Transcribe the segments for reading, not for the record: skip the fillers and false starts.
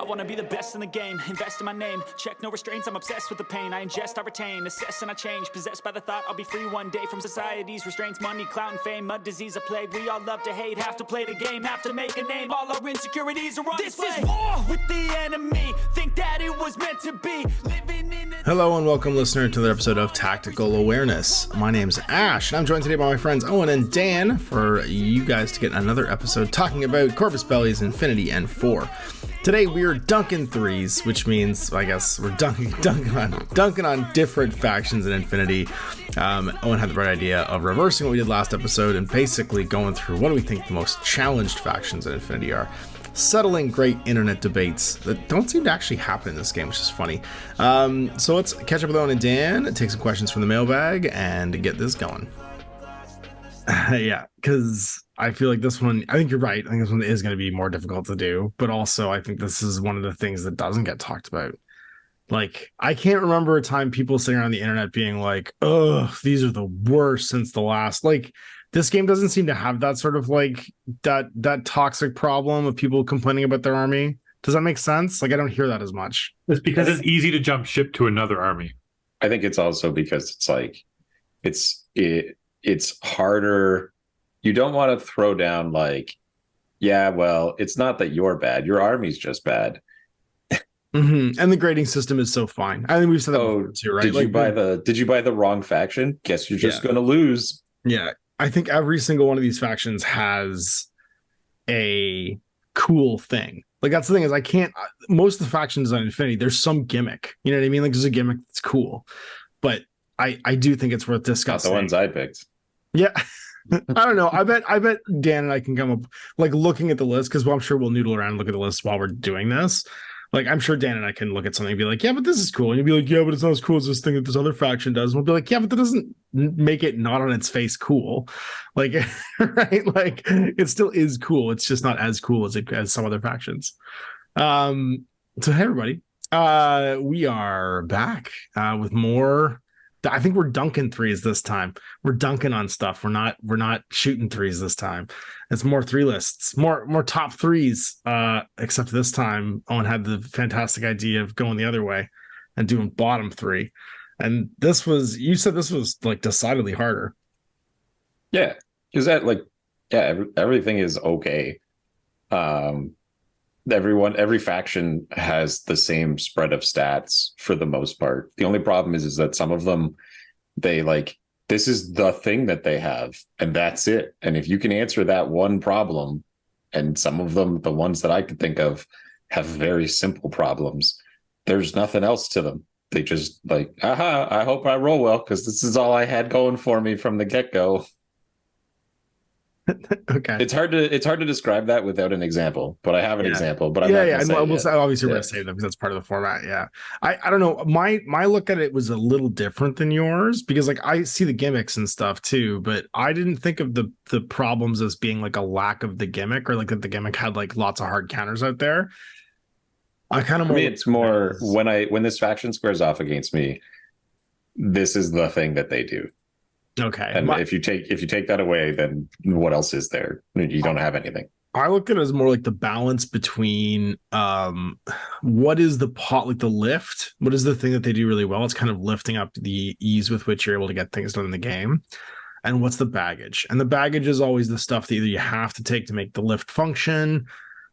wanna be the best in the game, invest in my name, check no restraints, I'm obsessed with the pain. I ingest, I retain, assess and I change, possessed by the thought I'll be free one day from society's restraints. Money, clout and fame, mud, disease, a plague. We all love to hate, have to play the game, have to make a name. All our insecurities are on display. This is war with the enemy, think that it was meant to be. Living in a... Hello and welcome, listener, to the episode of Tactical Awareness. My name's Ash, and I'm joined today by my friends Owen and Dan for you guys to get another episode talking about Corvus Belli's Infinity and 4. Today we are dunking 3's, which means, I guess, we're dunking on different factions in Infinity. Owen had the right idea of reversing what we did last episode and basically going through what do we think the most challenged factions in Infinity are. Settling great internet debates that don't seem to actually happen in this game, which is funny. So let's catch up with Owen and Dan, take some questions from the mailbag, and get this going. Yeah, because I feel like this one, I think you're right. I think this one is going to be more difficult to do, but also I think this is one of the things that doesn't get talked about. Like, I can't remember a time people sitting around the internet being like, "Ugh, these are the worst since the last." Like, this game doesn't seem to have that sort of like that toxic problem of people complaining about their army. Does that make sense? Like, I don't hear that as much. It's because it's easy to jump ship to another army. I think it's also because it's like it's harder. You don't want to throw down like, yeah, well, it's not that you're bad. Your army's just bad. Mm-hmm. And the grading system is so fine. I think we've said that before too, right? Did you buy the wrong faction? Guess you're just going to lose. Yeah. I think every single one of these factions has a cool thing. Like, that's the thing, is most of the factions on Infinity, there's some gimmick. You know what I mean? Like, there's a gimmick that's cool. But I do think it's worth discussing. Not the ones I picked. Yeah. I don't know. I bet Dan and I can come up, like, looking at the list, because I'm sure we'll noodle around and look at the list while we're doing this. Like, I'm sure Dan and I can look at something and be like, yeah, but this is cool. And you'll be like, yeah, but it's not as cool as this thing that this other faction does. And we'll be like, yeah, but that doesn't make it not on its face cool. Like, right? Like, it still is cool. It's just not as cool as some other factions. So, hey, everybody. We are back with more. I think we're dunking 3's this time. We're dunking on stuff. We're not shooting 3's this time. It's more 3 lists, more top 3's. Except this time, Owen had the fantastic idea of going the other way and doing bottom 3. And you said this was like decidedly harder. Yeah, because everything is okay. Every faction has the same spread of stats for the most part. The only problem is that some of them, this is the thing that they have, and that's it. And if you can answer that one problem, and some of them, the ones that I could think of, have very simple problems, there's nothing else to them. They just I hope I roll well, because this is all I had going for me from the get-go. Okay, it's hard to describe that without an example, but I have an example. But obviously we're gonna say them because that's part of the format. Yeah, I don't know. My look at it was a little different than yours, because like I see the gimmicks and stuff too, but I didn't think of the problems as being like a lack of the gimmick, or like that the gimmick had like lots of hard counters out there. It's more when this faction squares off against me, this is the thing that they do. Okay. And if you take that away, then what else is there? You don't have anything. I look at it as more like the balance between what is the the lift? What is the thing that they do really well? It's kind of lifting up the ease with which you're able to get things done in the game. And what's the baggage? And the baggage is always the stuff that either you have to take to make the lift function,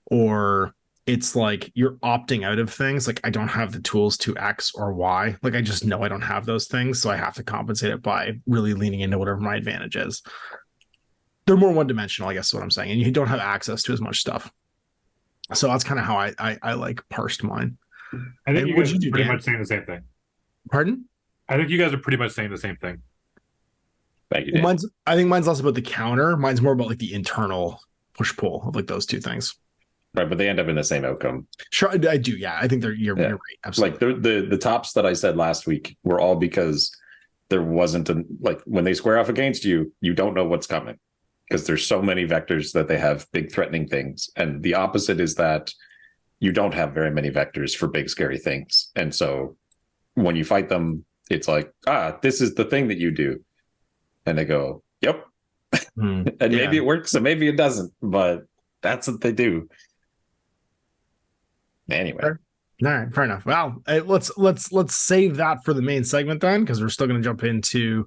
or it's like you're opting out of things. Like, I don't have the tools to X or Y. Like, I just know I don't have those things, so I have to compensate it by really leaning into whatever my advantage is. They're more one-dimensional, I guess is what I'm saying, and you don't have access to as much stuff. So that's kind of how I like parsed mine. I think you guys are pretty much saying the same thing. Pardon? I think you guys are pretty much saying the same thing. Thank you, Dan. I think mine's less about the counter. Mine's more about like the internal push-pull of like those two things. Right, but they end up in the same outcome. Sure, I do. Yeah, I think you're right. Absolutely. Like the tops that I said last week were all because there wasn't when they square off against you, you don't know what's coming, because there's so many vectors that they have big threatening things, and the opposite is that you don't have very many vectors for big scary things, and so when you fight them, it's like, this is the thing that you do, and they go, yep, and maybe it works and maybe it doesn't, but that's what they do. Anyway. All right, fair enough. Well, let's save that for the main segment then, because we're still going to jump into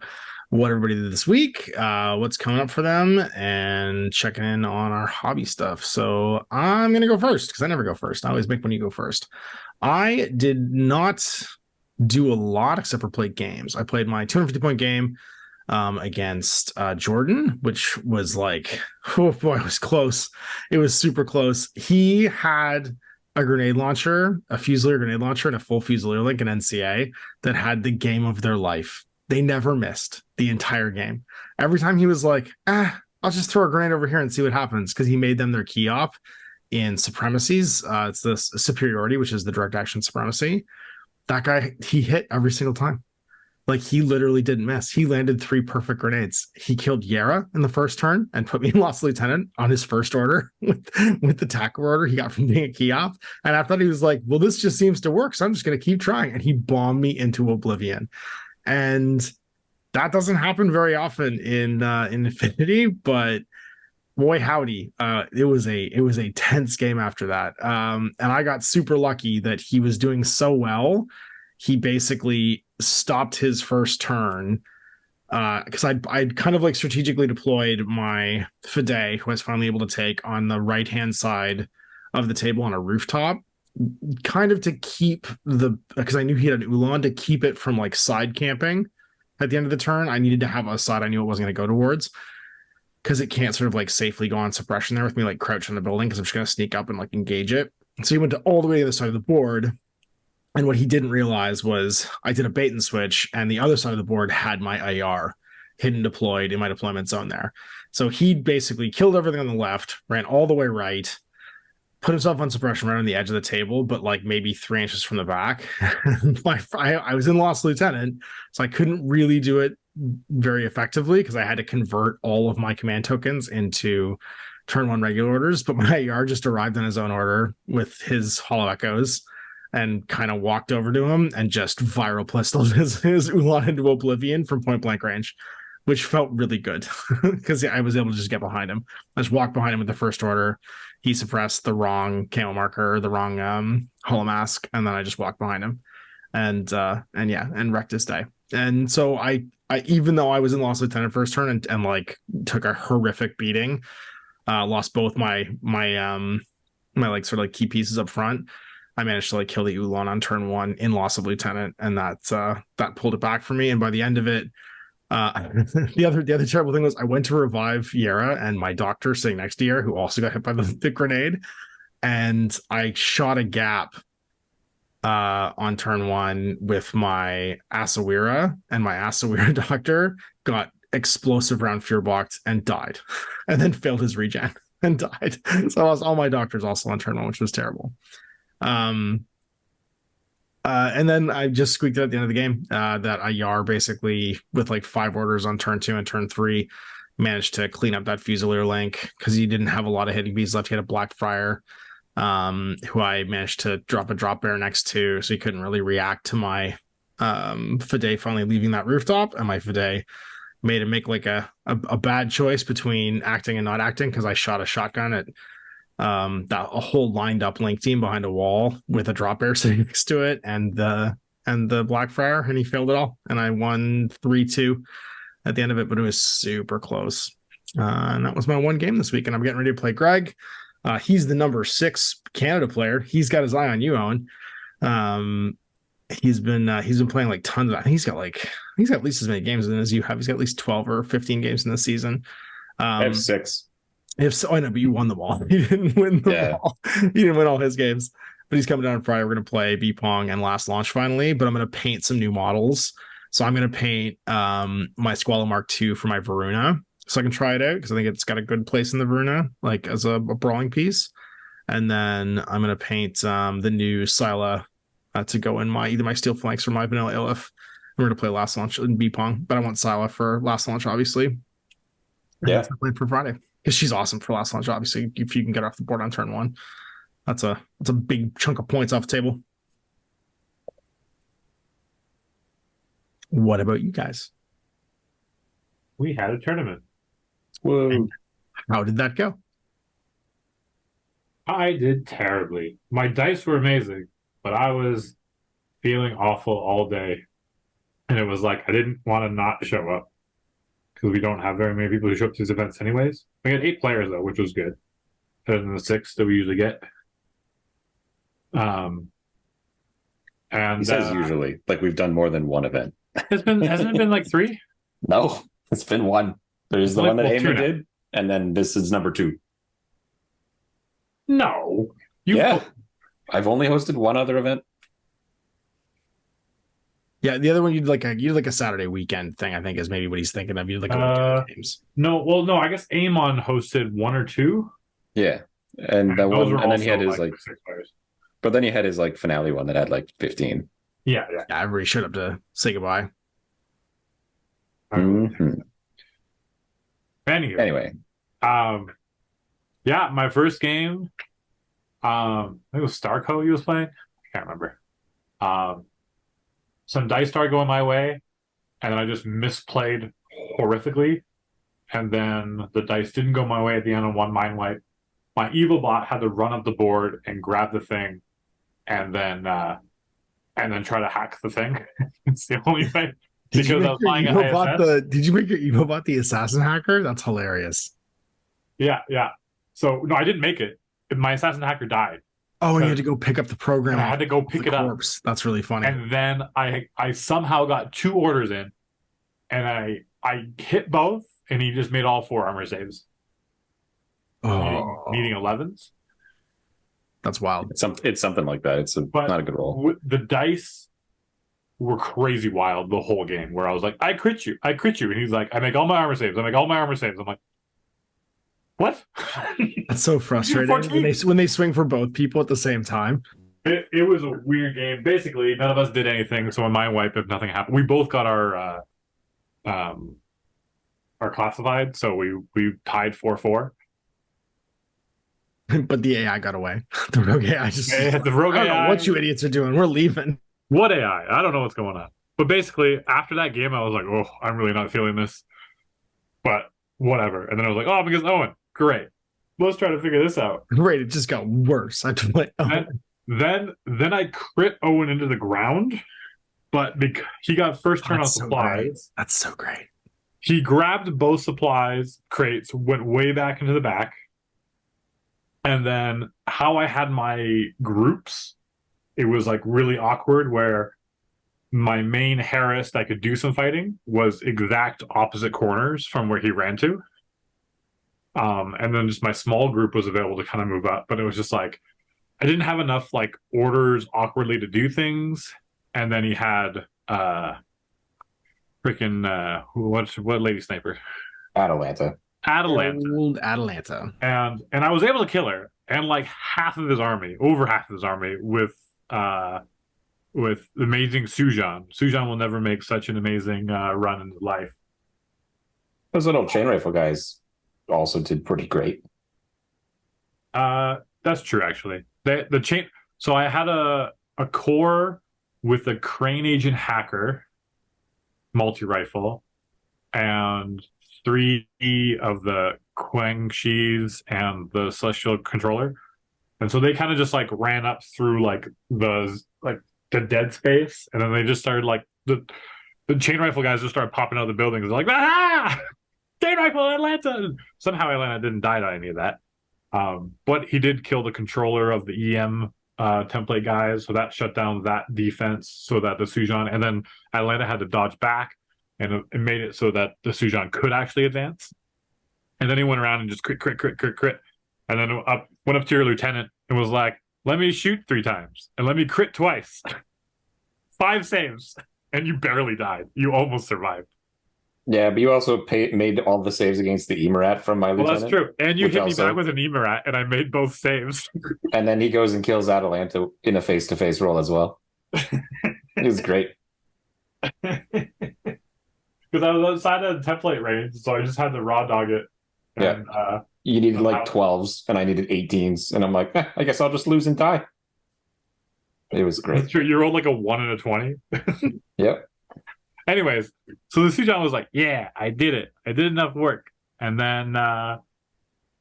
what everybody did this week, what's coming up for them, and checking in on our hobby stuff. So I'm going to go first because I never go first. I always make when you go first. I did not do a lot except for play games. I played my 250-point game against Jordan, which was like, oh boy, it was close. It was super close. He had a grenade launcher, a Fusilier grenade launcher, and a full Fusilier link in NCA that had the game of their life. They never missed the entire game. Every time he was like, I'll just throw a grenade over here and see what happens, because he made them their key op in supremacies. It's the superiority, which is the direct action supremacy. That guy, he hit every single time. Like, he literally didn't miss. He landed 3 perfect grenades. He killed Yera in the first turn and put me in Lost Lieutenant on his first order with the tackle order he got from being a key op. And I thought he was like, well, this just seems to work, so I'm just going to keep trying. And he bombed me into oblivion. And that doesn't happen very often in Infinity, but boy howdy, it was a tense game after that. And I got super lucky that he was doing so well. He basically stopped his first turn because I'd kind of like strategically deployed my Fide, who I was finally able to take on the right hand side of the table on a rooftop, kind of to keep because I knew he had an Ulan, to keep it from like side camping at the end of the turn. I needed to have a side I knew it wasn't going to go towards, because it can't sort of like safely go on suppression there with me like crouch in the building, because I'm just going to sneak up and like engage it. So he went to all the way to the other side of the board. And what he didn't realize was I did a bait and switch, and the other side of the board had my AR hidden deployed in my deployment zone there. So he basically killed everything on the left, ran all the way right, put himself on suppression right on the edge of the table, but like maybe 3 inches from the back. I was in Lost Lieutenant, so I couldn't really do it very effectively because I had to convert all of my command tokens into turn 1 regular orders. But my AR just arrived on his own order with his Hollow Echoes and kind of walked over to him and just viral pistoled his Ulan into oblivion from point blank range, which felt really good because I was able to just get behind him. I just walked behind him with the first order. He suppressed the wrong camo marker, the wrong hollow mask, and then I just walked behind him and wrecked his day. And so I even though I was in Lost Lieutenant first turn and like took a horrific beating, lost both my like sort of like key pieces up front, I managed to like kill the Ulan on turn 1 in Loss of Lieutenant, and that pulled it back for me. And by the end of it, the other terrible thing was I went to revive Yera, and my doctor sitting next to Yera, who also got hit by the grenade, and I shot a gap on turn 1 with my Asawira, and my Asawira doctor got explosive round fear blocked and died, and then failed his regen and died. So I lost all my doctors also on turn 1, which was terrible. And then I just squeaked it at the end of the game that Ayar basically with like 5 orders on turn 2 and turn 3 managed to clean up that Fusilier link because he didn't have a lot of hitting bees left. He had a Blackfriar who I managed to drop a drop bear next to, so he couldn't really react to my Fide finally leaving that rooftop, and my Fide made him make like a bad choice between acting and not acting, because I shot a shotgun at that a whole lined up link team behind a wall with a drop bear sitting next to it and the Blackfriar, and he failed it all, and I won 3-2 at the end of it, but it was super close. And that was my one game this week, and I'm getting ready to play Greg. He's the number 6 Canada player. He's got his eye on you, Owen. He's been playing like tons of, I think he's got at least as many games as you have. He's got at least 12 or 15 games in this season. I have 6. If so, I know, but you won them all. He didn't win them all. He didn't win all his games. But he's coming down on Friday. We're going to play B-Pong and Last Launch finally. But I'm going to paint some new models. So I'm going to paint my Squall Mark II for my Varuna, so I can try it out, because I think it's got a good place in the Varuna, like as a brawling piece. And then I'm going to paint the new Scylla to go in either my Steel Flanks or my Vanilla Illith. We're going to play Last Launch in B-Pong, but I want Scylla for Last Launch, obviously. Yeah. Plan for Friday, because she's awesome for Last Launch, obviously. If you can get her off the board on turn 1, that's a big chunk of points off the table. What about you guys? We had a tournament. Whoa. And how did that go? I did terribly. My dice were amazing, but I was feeling awful all day. And it was like I didn't want to not show up because we don't have very many people who show up to these events anyways. We had 8 players though, which was good. Better than the 6 that we usually get. And He says usually, like we've done more than one event. hasn't it been like 3? No, it's been one. There's the Like, one that well, Amy 2 now. did, and then this is number 2. No. Yeah. I've only hosted one other event. Yeah, the other one you did like a Saturday weekend thing, I think is maybe what he's thinking of. You did like a weekend games. No, well, no, I guess Amon hosted 1 or 2. Yeah. And that those one, were and then he had also, his like 6 players. but then he had his like finale one that had like 15. Yeah. Yeah, everybody showed up to say goodbye. Mhm. Anyway, yeah, my first game, I think it was Starco he was playing. I can't remember. Some dice started going my way, and then I just misplayed horrifically, and then the dice didn't go my way at the end on one mind wipe. My evil bot had to run up the board and grab the thing, and then try to hack the thing. It's the only way. Because I was playing Did you make your Evo bot the assassin hacker? That's hilarious. Yeah. So no, I didn't make it. My assassin hacker died. Oh, and you had to go pick up the program. And I had to go pick it up. That's really funny. And then I somehow got 2 orders in, and I hit both, and he just made all 4 armor saves. Needing 11s. That's wild. It's something like that. It's not a good roll. The dice were crazy wild the whole game, where I was like, I crit you. And he's like, I make all my armor saves. I'm like, what? That's so frustrating when they swing for both people at the same time. It was a weird game. Basically, none of us did anything. So in my wipe, if nothing happened, we both got our classified. So we tied 4-4. But the AI got away. The rogue AI the rogue I don't AI. know what you idiots are doing. We're leaving. What AI? I don't know what's going on. But basically, after that game, I was like, oh, I'm really not feeling this. But whatever. And then I was like, oh, because Owen. Great. Let's try to figure this out. Great. It just got worse. I had to play Owen. Then I crit Owen into the ground. But because he got first turn on supplies. That's so great. He grabbed both supplies crates, went way back into the back. And then how I had my groups, it was like really awkward where my main Harris that could do some fighting was exact opposite corners from where he ran to. And then just my small group was available to kind of move up. But it was just like, I didn't have enough like orders awkwardly to do things. And then he had what lady sniper? Atalanta. Old Atalanta. And I was able to kill her and like over half of his army with amazing Sujan. Sujan will never make such an amazing run in his life. Those little chain rifle guys also did pretty great. That's true, actually. The chain. So I had a core with a Crane Agent Hacker multi-rifle and 3 of the Quang-Shis and the Celestial Controller. And so they kind of just like ran up through like the dead space, and then they just started like the chain rifle guys just started popping out of the buildings. They're like, ah, chain rifle Atlanta. Somehow Atlanta didn't die to any of that. But he did kill the controller of the EM template guys, so that shut down that defense so that the Sujan, and then Atlanta had to dodge back, and it made it so that the Sujan could actually advance. And then he went around and just crit, and then went up to your lieutenant and was like, let me shoot 3 times and let me crit twice. 5 saves, and you barely died. You almost survived. Yeah, but you also made all the saves against the Emerat from my lieutenant. Well, that's true. And you hit me back with an Emerat, and I made both saves. And then he goes and kills Atalanta in a face-to-face roll as well. It was great. Because I was outside of the template range, so I just had to raw dog it. And, yeah. You needed like 12s, and I needed 18s. And I'm like, I guess I'll just lose and die. It was great. That's true. You rolled like a 1 and a 20. Yep. Anyways, so the Sujan was like, yeah, I did it. I did enough work. And then I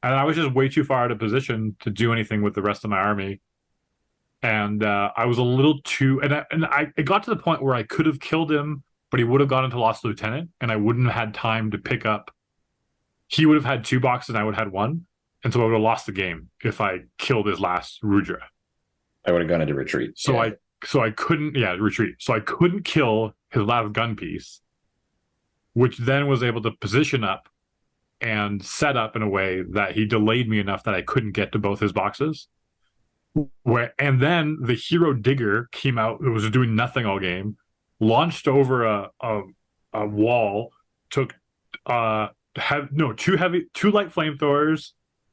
And I was just way too far out of position to do anything with the rest of my army. And I was a little too, it got to the point where I could have killed him, but he would have gone into Lost Lieutenant, and I wouldn't have had time to pick up. He would have had 2 boxes, and I would have had 1, and so I would have lost the game if I killed his last Rudra. I would have gone into retreat. So I couldn't, retreat. So I couldn't kill his last gun piece, which then was able to position up and set up in a way that he delayed me enough that I couldn't get to both his boxes. And then the hero digger came out. It was doing nothing all game, launched over a wall, took 2 light flamethrowers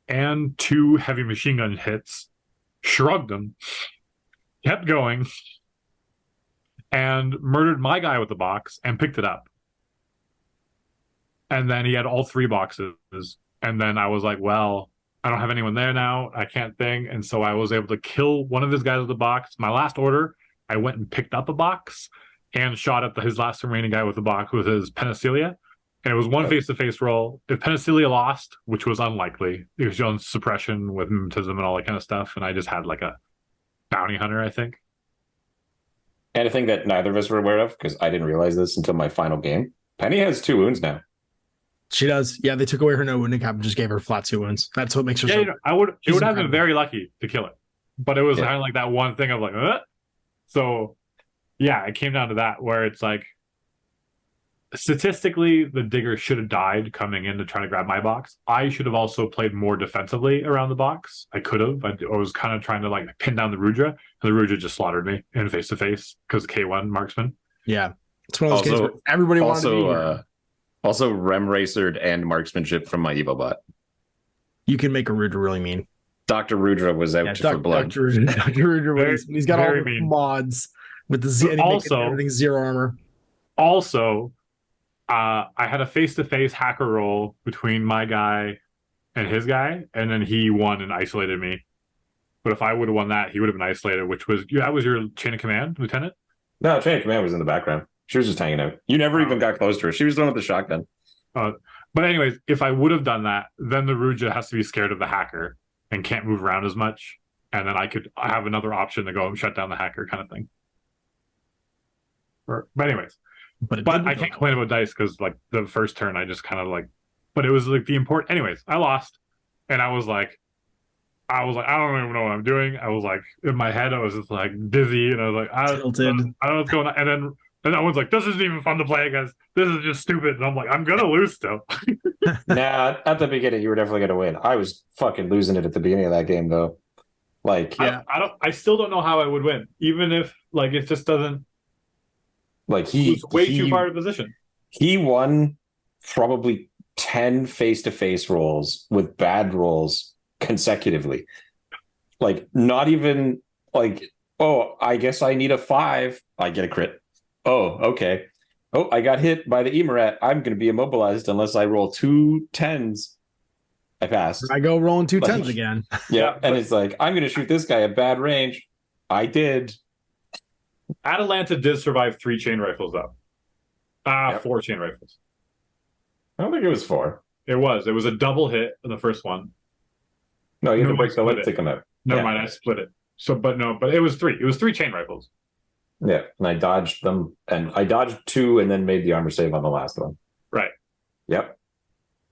and 2 heavy machine gun hits, shrugged them, kept going, and murdered my guy with the box and picked it up. And then he had all 3 boxes. And then I was like, well, I don't have anyone there now. I can't thing. And so I was able to kill one of his guys with the box. My last order, I went and picked up a box and shot at his last remaining guy with the box with his Penicillia. And it was 1 face-to-face roll. If Penicillia lost, which was unlikely, it was on suppression with mimetism and all that kind of stuff. And I just had like a bounty hunter, I think. And a thing that neither of us were aware of, because I didn't realize this until my final game. Penny has 2 wounds now. She does. Yeah, they took away her no wounding cap and just gave her flat 2 wounds. That's what makes her. Yeah, it would have been very lucky to kill it, but it was kind of like that one thing of like, So, yeah, it came down to that where it's like, statistically, the digger should have died coming in to try to grab my box. I should have also played more defensively around the box. I could have. I was kind of trying to like pin down the Rudra, and the Rudra just slaughtered me in face to face because K1 marksman. Yeah, it's one of those games where everybody wanted to be here. Also, Rem Racered and marksmanship from my Evo bot. You can make a Rudra really mean. Dr. Rudra was out for blood. Dr. Rudra, he's got all the mods with the Z, and everything's 0 armor. Also, I had a face-to-face hacker roll between my guy and his guy, and then he won and isolated me. But if I would have won that, he would have been isolated, that was your chain of command, Lieutenant? No, chain of command was in the background. She was just hanging out. You never even got close to her. She was the one with the shotgun. But anyways, if I would have done that, then the Rudra has to be scared of the hacker and can't move around as much. And then I have another option to go and shut down the hacker kind of thing. But anyways. But I can't complain about dice because like the first turn I just kind of like, but it was like the important. Anyways, I lost, and I was like, I don't even know what I'm doing. I was like in my head, I was just like dizzy, and I was like, I don't know what's going on. And that one's like, this isn't even fun to play against. This is just stupid. And I'm like, I'm gonna lose still. Nah, at the beginning you were definitely gonna win. I was fucking losing it at the beginning of that game though. Like, yeah, I still don't know how I would win, even if like it just doesn't. Like he's way too far in position. He won probably 10 face-to-face rolls with bad rolls consecutively. Like not even like, oh, I guess I need a 5. I get a crit. Oh, okay. Oh, I got hit by the Emerat. I'm going to be immobilized unless I roll 2 10s. I passed. I go rolling 2 10s again. Yeah, and it's like, I'm going to shoot this guy at bad range. I did. Atalanta did survive 3 chain rifles, though. 4 chain rifles. I don't think it was 4. It was. It was a double hit in the first one. No, you had to break the leg to come out. Never mind, I split it. So, but it was 3. It was 3 chain rifles. Yeah, and I dodged them, and I dodged 2 and then made the armor save on the last one. Right. Yep.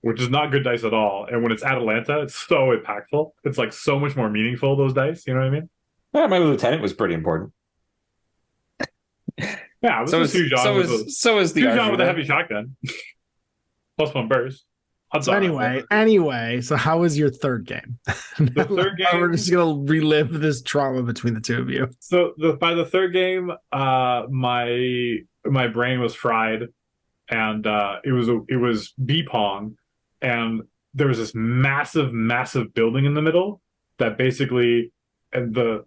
Which is not good dice at all. And when it's Atalanta, it's so impactful. It's like so much more meaningful, those dice. You know what I mean? Yeah, my lieutenant was pretty important. Yeah, so is the Hujon with a heavy shotgun. Plus 1 burst. So anyway, so how was your third game? The third game, we're just gonna relive this trauma between the 2 of you. So by the third game, my brain was fried, and it was B-pong, and there was this massive building in the middle that basically, and the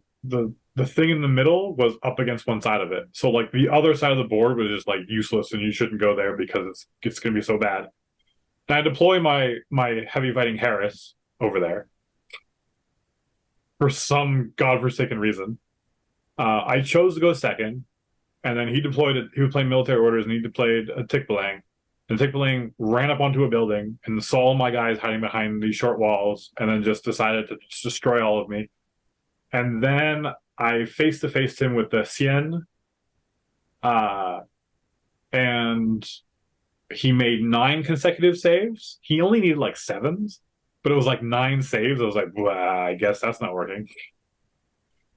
thing in the middle was up against one side of it. So like the other side of the board was just like useless, and you shouldn't go there because it's gonna be so bad. And I deploy my heavy fighting Harris over there for some godforsaken reason. I chose to go second, and then he deployed it. He was playing military orders, and he deployed a Tikbalang. And Tickling ran up onto a building and saw my guys hiding behind these short walls, and then just decided to just destroy all of me. And then I face-to-faced him with the Cien, and he made 9 consecutive saves. He only needed like 7s, but it was like 9 saves. I was like, well, I guess that's not working.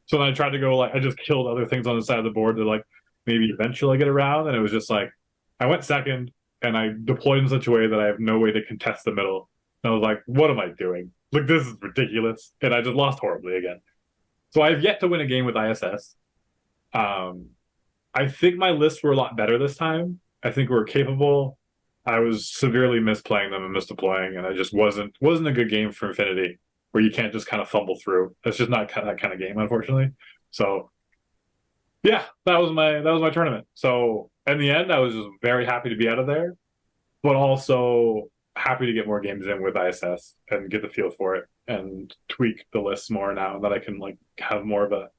So then I tried to go, like, I just killed other things on the side of the board to, like, maybe eventually get around. And it was just like, I went second and I deployed in such a way that I have no way to contest the middle. And I was like, what am I doing? Like, this is ridiculous. And I just lost horribly again. So I've yet to win a game with ISS. I think my lists were a lot better this time. I think we're capable. I was severely misplaying them and misdeploying, and I just wasn't a good game for Infinity, where you can't just kind of fumble through. That's just not that kind of game, unfortunately. So yeah, that was my tournament. So in the end, I was just very happy to be out of there, but also happy to get more games in with ISS and get the feel for it and tweak the lists more now that I can, like, have more of a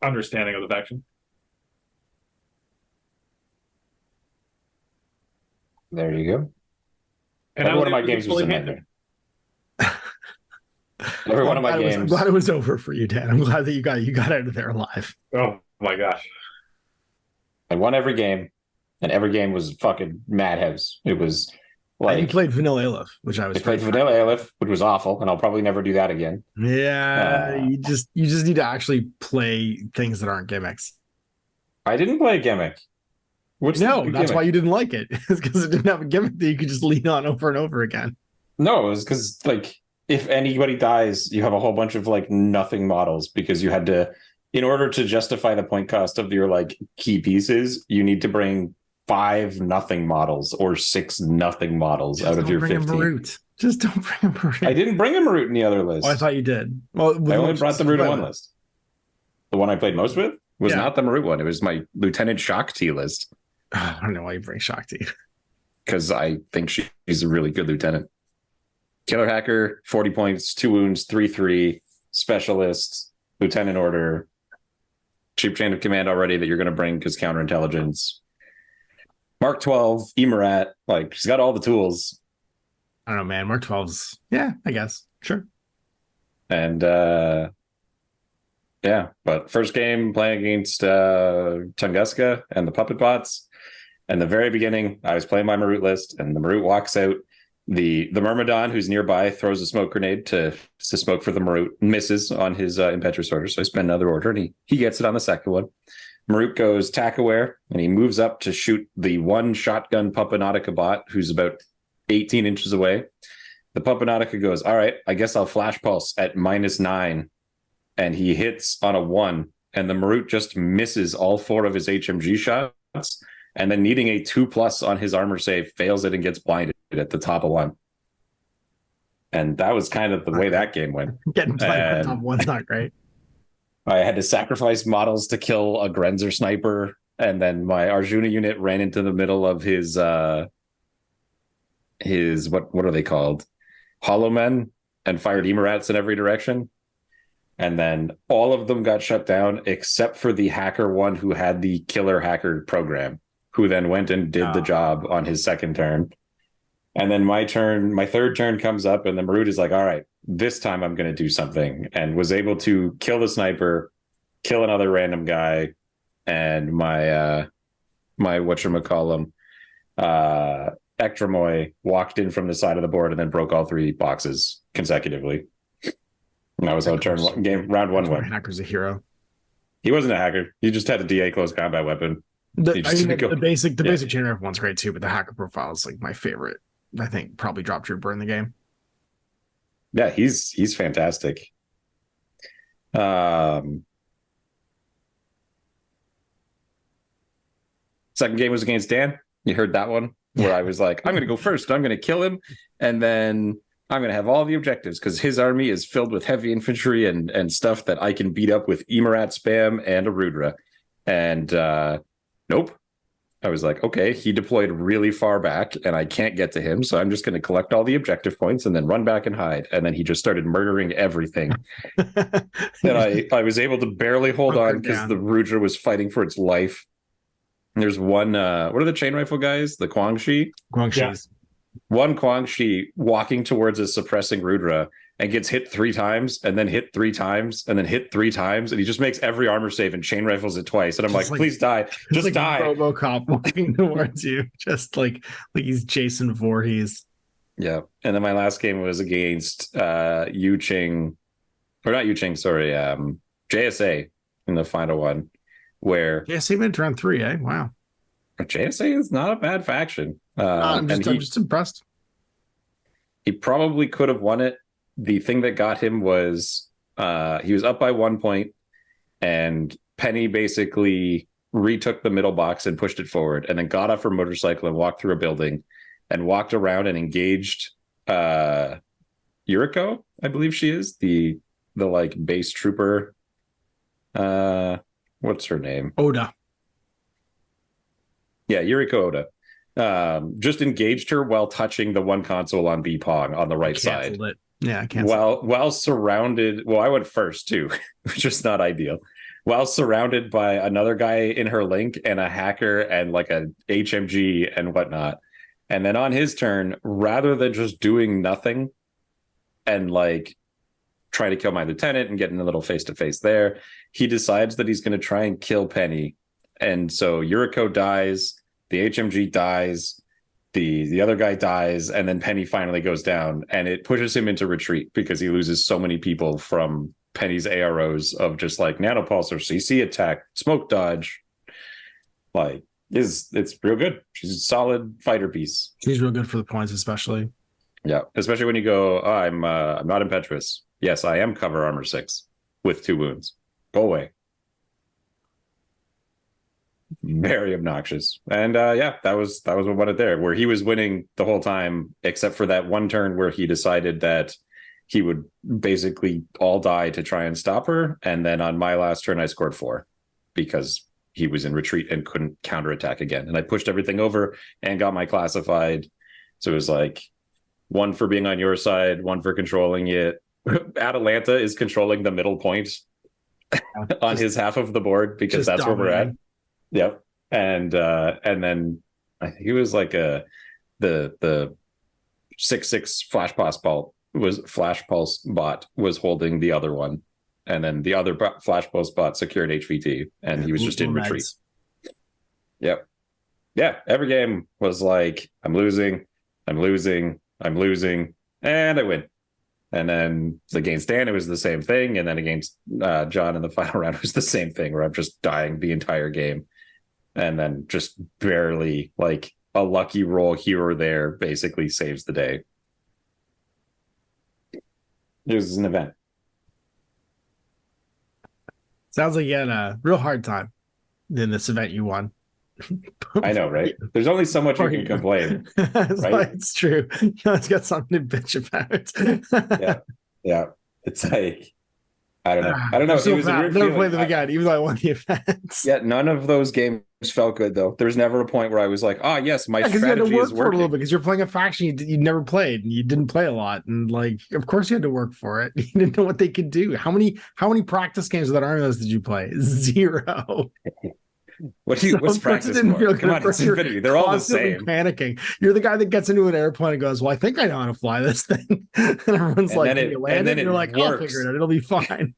understanding of the faction. There you go. And every one of my games was a nightmare. Every one of my games. I'm glad it was over for you, Dan. I'm glad that you got out of there alive. Oh my gosh! I won every game, and every game was fucking madhouse. It was like, you played Vanilla Aleph, which I played Vanilla Aleph, which was awful, and I'll probably never do that again. Yeah, you just need to actually play things that aren't gimmicks. I didn't play a gimmick. That's why you didn't like it. It's because it didn't have a gimmick that you could just lean on over and over again. No, it was because, like, if anybody dies, you have a whole bunch of, like, nothing models, because you had to, in order to justify the point cost of your, like, key pieces, you need to bring 5 nothing models or 6 nothing models out of your 15. Just don't bring a Marut. I didn't bring a Marut in the other list. Oh, I thought you did. Well, I only brought the Marut in one list. The one I played most with was not the Marut one. It was my Lieutenant Shock T list. I don't know why you bring Shock T. Because I think she's a really good lieutenant. Killer Hacker, 40 points, 2 wounds, 3/3, specialist, lieutenant order, cheap chain of command already that you're going to bring because counterintelligence. Mark 12, Emerat, like, she's got all the tools. I don't know, man. Mark 12's, yeah, I guess. Sure. And yeah, but first game playing against Tunguska and the Puppet Bots. And the very beginning, I was playing my Marut list, and the Marut walks out. The Myrmidon, who's nearby, throws a smoke grenade to smoke for the Marut, misses on his Impetuous Order, so I spend another order, and he gets it on the second one. Marut goes tack aware, and he moves up to shoot the one shotgun Puppenautica bot, who's about 18 inches away. The Puppenautica goes, all right, I guess I'll flash pulse at -9, and he hits on a 1, and the Marut just misses all 4 of his HMG shots, and then needing a 2+ on his armor save, fails it and gets blinded at the top of 1. And that was kind of the way that game went. Getting blinded at the top of 1's not great. I had to sacrifice models to kill a Grenzer sniper, and then my Arjuna unit ran into the middle of his what are they called? Hollow Men, and fired Emerats in every direction. And then all of them got shut down except for the hacker one who had the killer hacker program, who then went and did the job on his second turn. And then my third turn comes up, and the Marut is like, all right, this time I'm going to do something, and was able to kill the sniper, kill another random guy, and my whatchamacallem, Ectromoy walked in from the side of the board and then broke all 3 boxes consecutively. And that was how round 1 went. Hacker's a hero. He wasn't a hacker. He just had a DA close combat weapon. The basic chain rifle one's great too, but the hacker profile is like my favorite. I think probably Drop Trooper in the game. Yeah, he's fantastic. Second game was against Dan. You heard that one where I was like, I'm going to go first. I'm going to kill him, and then I'm going to have all the objectives because his army is filled with heavy infantry and stuff that I can beat up with Emerat spam and a Rudra. And nope. I was like, okay, he deployed really far back and I can't get to him. So I'm just going to collect all the objective points and then run back and hide. And then he just started murdering everything. And I was able to barely hold on because the Rudra was fighting for its life. There's one, what are the chain rifle guys? The Guangxi? Guangxi's. One Guangxi walking towards a suppressing Rudra and gets hit 3 times and then hit 3 times and then hit 3 times. And he just makes every armor save and chain rifles it twice. And I'm like, please die. Just like die. RoboCop walking towards you. Just like he's Jason Voorhees. Yeah. And then my last game was against Yu Ching, or not Yu Ching, sorry, JSA in the final one, where JSA made it around 3, eh? Wow. JSA is not a bad faction. I'm just impressed. He probably could have won it. The thing that got him was he was up by 1 point, and Penny basically retook the middle box and pushed it forward, and then got off her motorcycle and walked through a building and walked around and engaged Yuriko, I believe she is, the like base trooper. What's her name? Oda. Yeah, Yuriko Oda. Just engaged her while touching the one console on B-Pong on the right side. It. Yeah, I canceled. While surrounded, well, I went first too, which is not ideal. While surrounded by another guy in her link and a hacker and like a HMG and whatnot. And then on his turn, rather than just doing nothing and like trying to kill my lieutenant and getting a little face-to-face there, he decides that he's going to try and kill Penny. And so Yuriko dies, the HMG dies, the other guy dies, and then Penny finally goes down, and it pushes him into retreat because he loses so many people from Penny's AROs of just like nanopulse or CC attack, smoke dodge. Like, it's real good. She's a solid fighter piece. She's real good for the points, especially. Yeah, especially when you go, oh, I'm not impetuous. Yes, I am cover armor 6 with 2 wounds. Go away. Very obnoxious. And yeah, that was what won it there, where he was winning the whole time, except for that one turn where he decided that he would basically all die to try and stop her. And then on my last turn, I scored 4 because he was in retreat and couldn't counterattack again. And I pushed everything over and got my classified. So it was like 1 for being on your side, 1 for controlling it. Atalanta is controlling the middle point on his half of the board because that's where we're at. Yep. And then I think it was like the 6/6 flash pulse bot was holding the other one, and then the other flash pulse bot secured HVT, and he was just in retreat. Yep. Yeah. Every game was like, I'm losing, and I win. And then against Dan, it was the same thing. And then against John in the final round, it was the same thing where I'm just dying the entire game. And then just barely, like a lucky roll here or there, basically saves the day. It was an event. Sounds like you had a real hard time in this event you won. I know, right? There's only so much you can complain. Right? It's true. You always got something to bitch about. Yeah. It's like, I don't know. So it was a weird never feeling. played them again, even though I won the events. Yeah, none of those games felt good though. There was never a point where I was like, yes, my strategy is working. For a little bit because you're playing a faction you never played and you didn't play a lot, and like, of course you had to work for it. You didn't know what they could do. How many practice games with that army list did you play? 0. What's practice for? Come on, it's Infinity. They're all the same. Panicking. You're the guy that gets into an airplane and goes, "Well, I think I know how to fly this thing," and everyone's like, "Can you land it?" And you're like, "I'll figure it out. It'll be fine."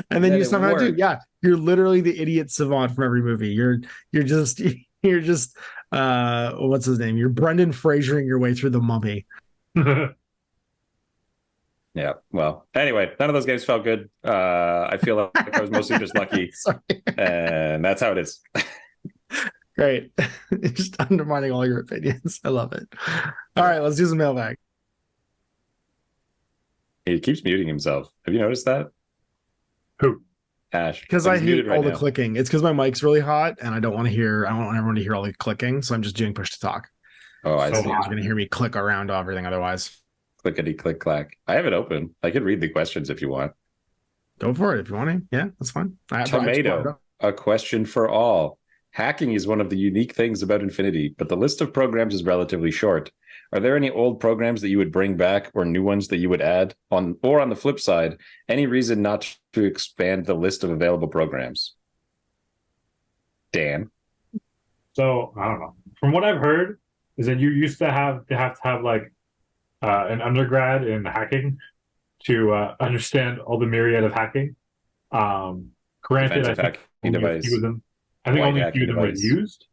And then you somehow do. Yeah, you're literally the idiot savant from every movie. You're just what's his name? You're Brendan Frasering your way through The Mummy. Yeah. Well, anyway, none of those games felt good. I feel like I was mostly just lucky, and that's how it is. Great. Just undermining all your opinions. I love it. All right, let's do some mailbag. He keeps muting himself. Have you noticed that? Who? Ash. Because I hate all the clicking. It's because my mic's really hot, and I don't want everyone to hear all the clicking, so I'm just doing push to talk. Oh, I see. You're going to hear me click around everything otherwise. Clickety click clack. I have it open. I could read the questions if you want. Go for it if you want to. Yeah, that's fine. Tomato, a question for all. Hacking is one of the unique things about Infinity, but the list of programs is relatively short. Are there any old programs that you would bring back or new ones that you would add? On the flip side, any reason not to expand the list of available programs? Dan? So I don't know. From what I've heard, is that you used to have like an undergrad in hacking to understand all the myriad of hacking. Granted, I Defensive think hacking only a few device, of them. I think white only a few hacking of them were device. used,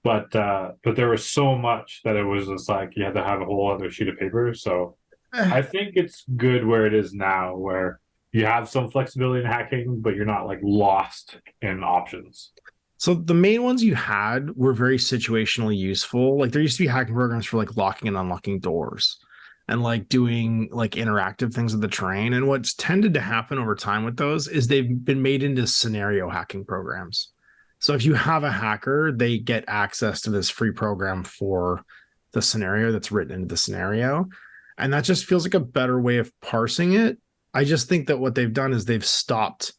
but there was so much that it was just like you had to have a whole other sheet of paper. So I think it's good where it is now, where you have some flexibility in hacking, but you're not like lost in options. So the main ones you had were very situationally useful. Like there used to be hacking programs for like locking and unlocking doors and like doing like interactive things with the terrain. And what's tended to happen over time with those is they've been made into scenario hacking programs. So if you have a hacker, they get access to this free program for the scenario that's written into the scenario. And that just feels like a better way of parsing it. I just think that what they've done is they've stopped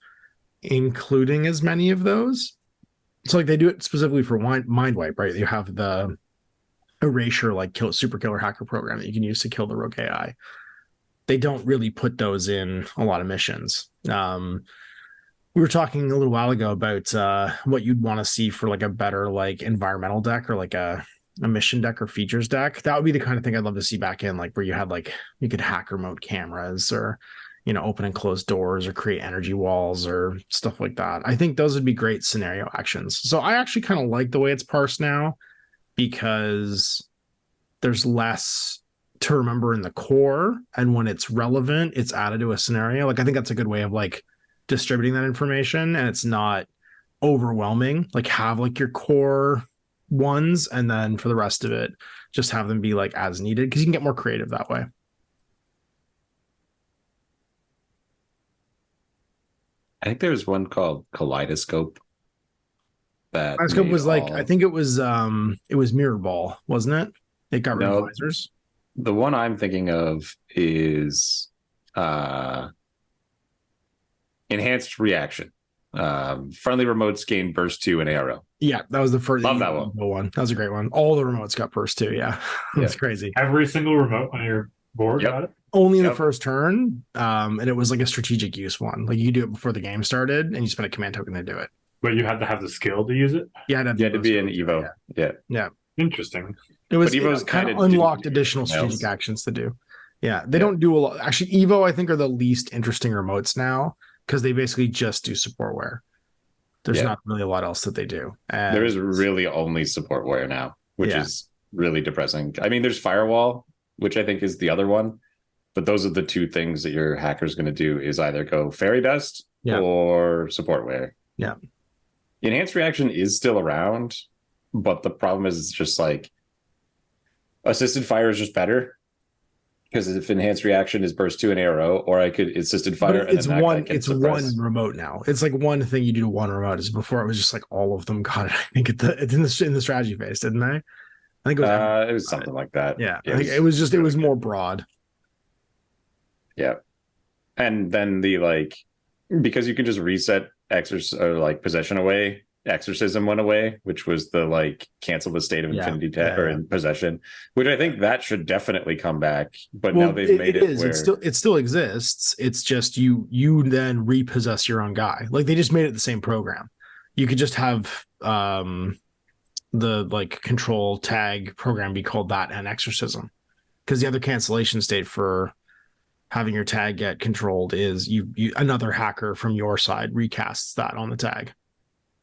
including as many of those. So like they do it specifically for mind wipe, right? You have the erasure like super killer hacker program that you can use to kill the rogue AI. They don't really put those in a lot of missions. We were talking a little while ago about what you'd want to see for like a better like environmental deck or like a mission deck or features deck. That would be the kind of thing I'd love to see back in, like where you had like you could hack remote cameras or open and close doors or create energy walls or stuff like that. I think those would be great scenario actions. So I actually kind of like the way it's parsed now because there's less to remember in the core. And when it's relevant, it's added to a scenario. Like I think that's a good way of like distributing that information and it's not overwhelming. Like have like your core ones and then for the rest of it, just have them be like as needed because you can get more creative that way. I think there was one called Kaleidoscope. That Kaleidoscope was like I think it was Mirror Ball, wasn't it? It got rid of visors. The one I'm thinking of is Enhanced Reaction. Friendly remotes gain burst 2 and arrow. Yeah, that was the first. Love that one. That was a great one. All the remotes got burst 2. Yeah, that's crazy. Every single remote on your board got it? Only in the first turn, and it was like a strategic use one. Like you could do it before the game started, and you spend a command token to do it. But you had to have the skill to use it? Yeah, you had to be an Evo. Yeah. Interesting. It was kind of unlocked additional strategic actions to do. Yeah, they don't do a lot. Actually, Evo, I think, are the least interesting remotes now because they basically just do supportware. There's not really a lot else that they do. And there is really only supportware now, which is really depressing. I mean, there's Firewall, which I think is the other one. But those are the two things that your hacker's going to do is either go fairy dust or supportware. Yeah. Enhanced Reaction is still around, but the problem is it's just like assisted fire is just better. Because if Enhanced Reaction is burst 2 and arrow, or I could assisted fire. It's one remote now. It's like one thing you do to one remote. Is before it was just like all of them got it. I think in the strategy phase, didn't they? I think it was something like that. Yeah. I think it was more broad. Yeah. And then because you can just reset possession away, exorcism went away, which was the cancel the state of infinity or in possession, which I think that should definitely come back. But now they've made it where it still exists. It's just you then repossess your own guy. Like they just made it the same program. You could just have the control tag program be called that and exorcism, because the other cancellation state for having your tag get controlled is you another hacker from your side recasts that on the tag.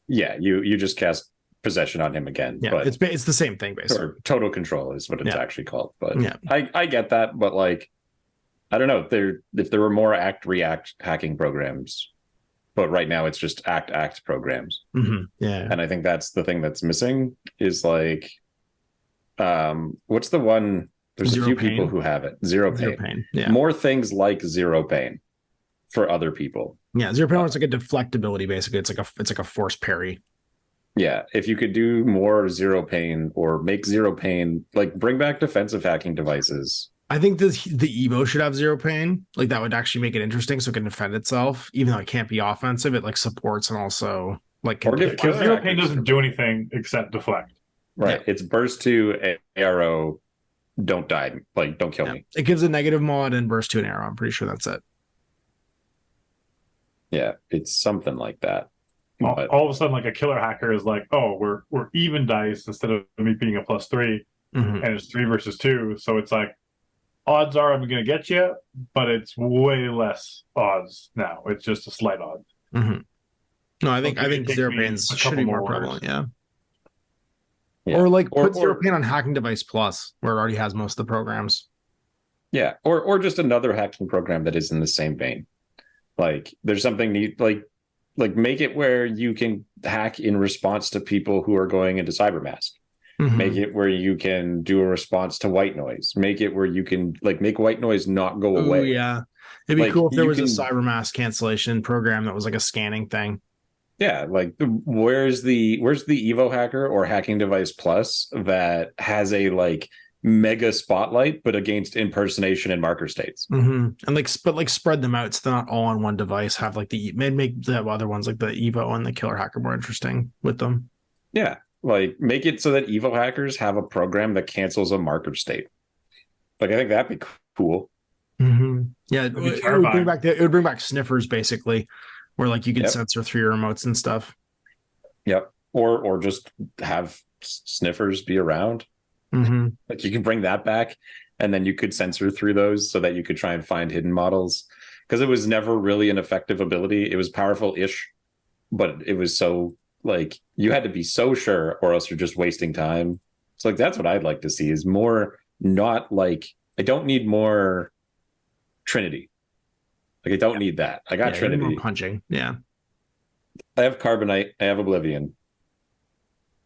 Yeah, you just cast possession on him again. Yeah, but it's the same thing basically. Or total control is what it's actually called. But I get that, but I don't know if there were more act-react hacking programs, but right now it's just act programs. Mm-hmm. Yeah, and I think that's the thing that's missing is what's the one? There's a few people who have it. Zero pain. Yeah. More things like zero pain for other people. Yeah, zero pain is like a deflectability. Basically, it's like a force parry. Yeah, if you could do more zero pain or make zero pain, bring back defensive hacking devices. I think the Evo should have zero pain. That would actually make it interesting, so it can defend itself, even though it can't be offensive. It supports and also zero pain doesn't do anything except deflect. Right, it's burst 2 arrow. Don't die, don't kill me. It gives a negative mod and burst 2 an arrow. I'm pretty sure that's it. Yeah, it's something like that. all of a sudden, like a killer hacker is like, oh, we're even dice instead of me being a +3, and it's 3 versus 2. So it's like, odds are I'm going to get you, but it's way less odds now. It's just a slight odds. No, I think zero pains should be more prevalent. Yeah. Or put zero pain on Hacking Device Plus, where it already has most of the programs. Yeah, or just another hacking program that is in the same vein. Like there's something neat, like make it where you can hack in response to people who are going into cybermask. Make it where you can do a response to white noise. Make it where you can make white noise not go away. Yeah, it'd be cool if there was a cybermask cancellation program that was like a scanning thing. Yeah, like where's the Evo hacker or Hacking Device Plus that has a mega spotlight but against impersonation and marker states, and spread them out so they're not all on one device. Have make the other ones like the Evo and the Killer Hacker more interesting with them. Yeah, make it so that Evo hackers have a program that cancels a marker state. I think that'd be cool. Yeah, it would bring back sniffers basically, where you could censor through your remotes and stuff. Yep, or just have sniffers be around. You can bring that back, and then you could censor through those so that you could try and find hidden models, because it was never really an effective ability. It was powerful-ish, but it was so you had to be so sure, or else you're just wasting time. So that's what I'd like to see, is more, not I don't need more Trinity. I don't need that. I got Trinity. More punching. Yeah. I have Carbonite. I have Oblivion.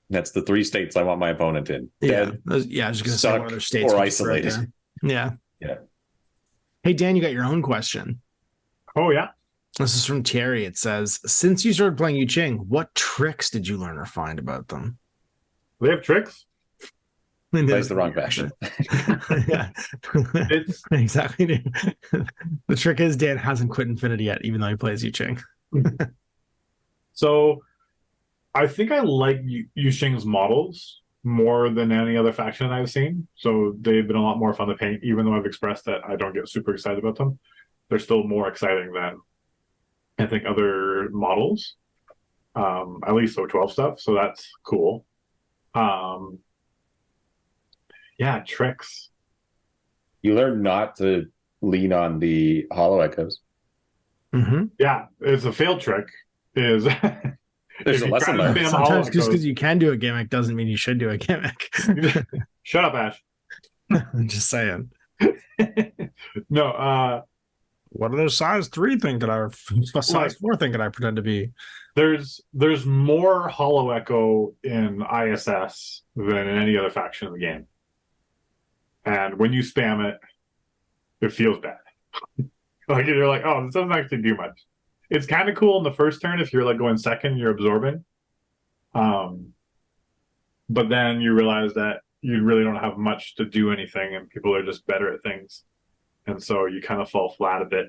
That's the 3 states I want my opponent in. Dead, I was just going to say one other states or isolated. Yeah. Hey, Dan, you got your own question. Oh, yeah. This is from Terry. It says, since you started playing Yu Ching, what tricks did you learn or find about them? They have tricks? That's the wrong faction. Yeah. It's exactly. The trick is Dan hasn't quit Infinity yet, even though he plays Yu Ching. So I think I like Yu Xing's models more than any other faction I've seen. So they've been a lot more fun to paint, even though I've expressed that I don't get super excited about them. They're still more exciting than I think other models, at least O12 stuff. So that's cool. Yeah, tricks. You learn not to lean on the Hollow Echoes. Yeah, it's a failed trick. There's a lesson learned. Sometimes just because you can do a gimmick doesn't mean you should do a gimmick. Shut up, Ash. I'm just saying. No, what other size 3 thing that I size 4 thing that I pretend to be? There's more Hollow Echo in ISS than in any other faction in the game. And when you spam it, it feels bad. You're like, oh, this doesn't actually do much. It's kind of cool in the first turn if you're going second, you're absorbing. But then you realize that you really don't have much to do anything, and people are just better at things. And so you kind of fall flat a bit.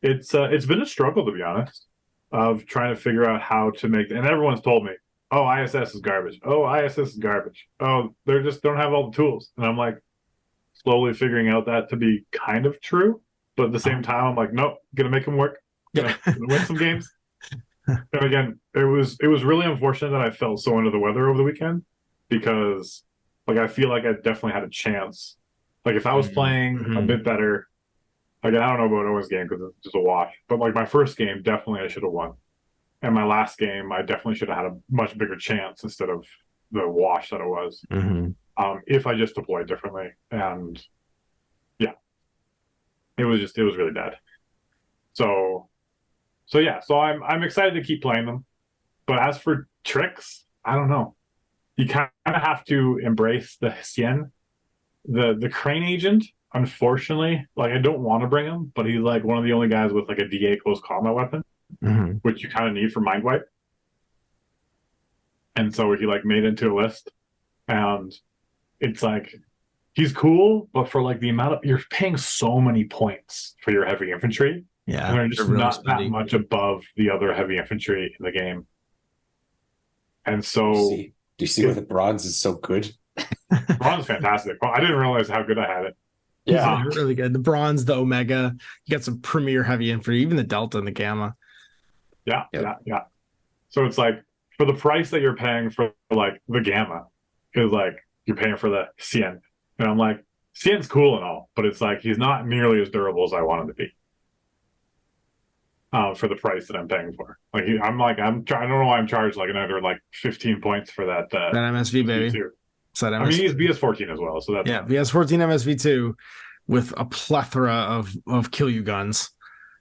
It's been a struggle, to be honest, of trying to figure out how to make, and everyone's told me, oh, ISS is garbage. Oh, ISS is garbage. Oh, they just don't have all the tools. And I'm slowly figuring out that to be kind of true. But at the same time, I'm nope, gonna make them work. Gonna win some games. And again, it was really unfortunate that I felt so under the weather over the weekend, because I feel like I definitely had a chance. If I was playing a bit better, again, I don't know about Owen's game because it's just a wash. But my first game, definitely I should have won. And my last game, I definitely should have had a much bigger chance instead of the wash that it was. If I just deployed differently. And yeah, it was really bad. So I'm excited to keep playing them. But as for tricks, I don't know. You kind of have to embrace the Hsien. The Crane Agent, unfortunately, I don't want to bring him, but he's one of the only guys with a D8 close combat weapon. Which you kind of need for Mind Wipe. And so he made it into a list, and it's he's cool, but for the amount of, you're paying so many points for your heavy infantry, and they're just not that much above the other heavy infantry in the game. And so do you see why the bronze is so good? Bronze is fantastic. Well, I didn't realize how good I had it. Yeah, really good. The bronze, the Omega, you got some premier heavy infantry, even the Delta and the Gamma. Yeah. So it's like for the price that you're paying for like the Gamma, is like you're paying for the Cien, and I'm like, Cien's cool and all, but it's like he's not nearly as durable as I want him to be. For the price that I'm paying for, like I don't know why I'm charged like another like 15 points for that. That MSV baby. Too. I mean, he's BS14 as well, so that's BS14 MSV2 with a plethora of kill you guns.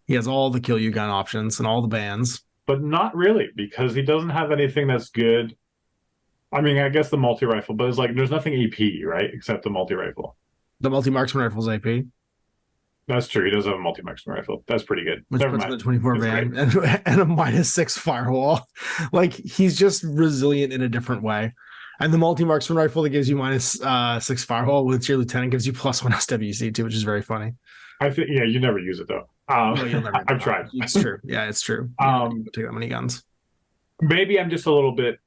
He has all the kill you gun options and all the bands, but not really because he doesn't have anything that's good. I mean, I guess the multi rifle, but it's like there's nothing AP, right, except the multi rifle. The multi marksman rifle's AP. That's true. He does have a multi-marksman rifle. That's pretty good. Which puts him at 24 band and a -6 firewall. Like, he's just resilient in a different way. And the multi-marksman rifle that gives you -6 firewall with your lieutenant gives you +1 SWC too, which is very funny. I think, yeah, you never use it though. I've tried. It's true. Yeah, it's true. Take that many guns. Maybe I'm just a little bit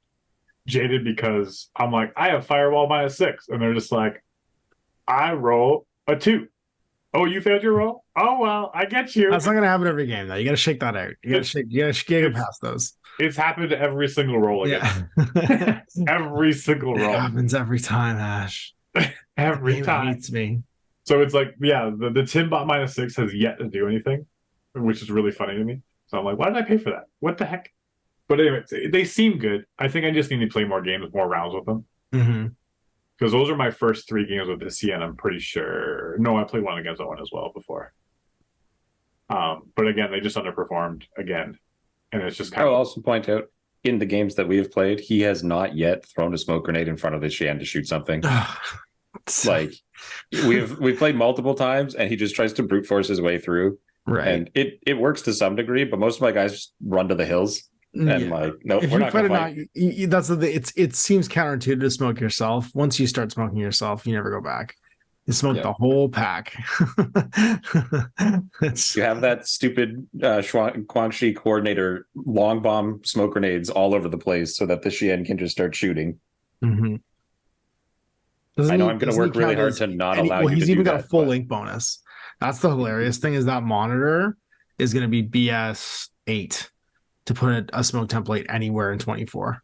jaded because I'm like, I have firewall -6, and they're just like, I roll a 2. Oh, you failed your roll? Oh, well, I get you. That's not going to happen every game, though. You got to shake that out. You got to get past those. It's happened every single roll again. Yeah. Every single roll. It happens every time, Ash. Every time. It hates me. So it's like, yeah, the Timbot -6 has yet to do anything, which is really funny to me. So I'm like, why did I pay for that? What the heck? But anyway, they seem good. I think I just need to play more games, more rounds with them. Mm-hmm. Because those are my first 3 games with the CN, I'm pretty sure. No, I played one against Owen as well before. But again, they just underperformed again. And it's just kind of... I'll also point out, in the games that we have played, he has not yet thrown a smoke grenade in front of the Shan to shoot something. Like, we've played multiple times, and he just tries to brute force his way through. Right. And it works to some degree, but most of my guys just run to the hills. And like, no, we're not going to fight. That's it seems counterintuitive to smoke yourself. Once you start smoking yourself, you never go back. You smoke the whole pack. You have that stupid Guangxi coordinator long bomb smoke grenades all over the place so that the Xian can just start shooting. Mm-hmm. I know I'm going to work really hard to not allow you to do that. He's even got a full link bonus. That's the hilarious thing, is that monitor is going to be BS 8 to put a smoke template anywhere in 24.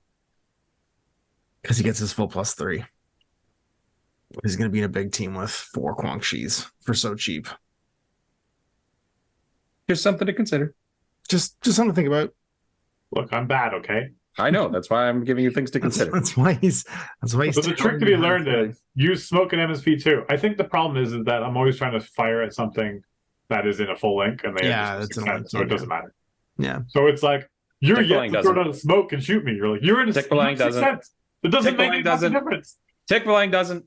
Because he gets his full +3. He's going to be in a big team with 4 Guangxis for so cheap. Just something to consider. Just something to think about. Look, I'm bad, okay? I know. That's why I'm giving you things to consider. That's why he's. So the trick to be learned is use smoke and MSV too. I think the problem is that I'm always trying to fire at something that is in a full link, and they so it doesn't matter. Yeah. So it's like you're yet to throw down a smoke and shoot me. You're like you're in a Tick Belang doesn't. It doesn't make any difference. Tick Belang doesn't.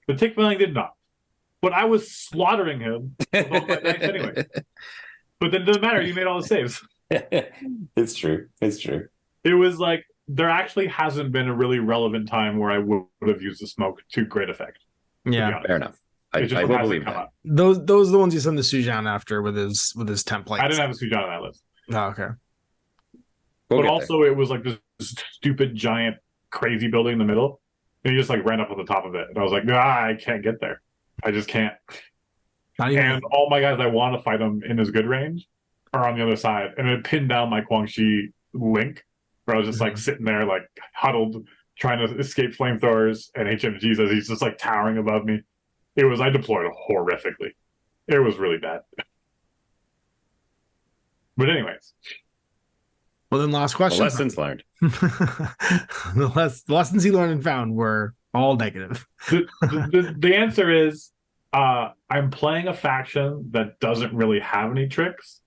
The Tick Belang did not. But I was slaughtering him with all my knives anyway. But then it doesn't matter. You made all the saves. It's true. It's true. It was like there actually hasn't been a really relevant time where I would have used the smoke to great effect. Yeah, fair enough. I will believe that. Those are the ones you send the Sujan after with his template. I didn't have a Sujan on that list. Oh, okay. But also it was like this stupid giant crazy building in the middle. And he just like ran up on the top of it. And I was like, I can't get there. I just can't. And all my guys I want to fight him in his good range are on the other side. And it pinned down my Guangxi link, where I was just like sitting there, like huddled, trying to escape flamethrowers and HMGs as he's just like towering above me. I deployed horrifically. It was really bad. But anyways. Well, then last question. Lessons learned. The lessons he learned and found were all negative. The answer is I'm playing a faction that doesn't really have any tricks.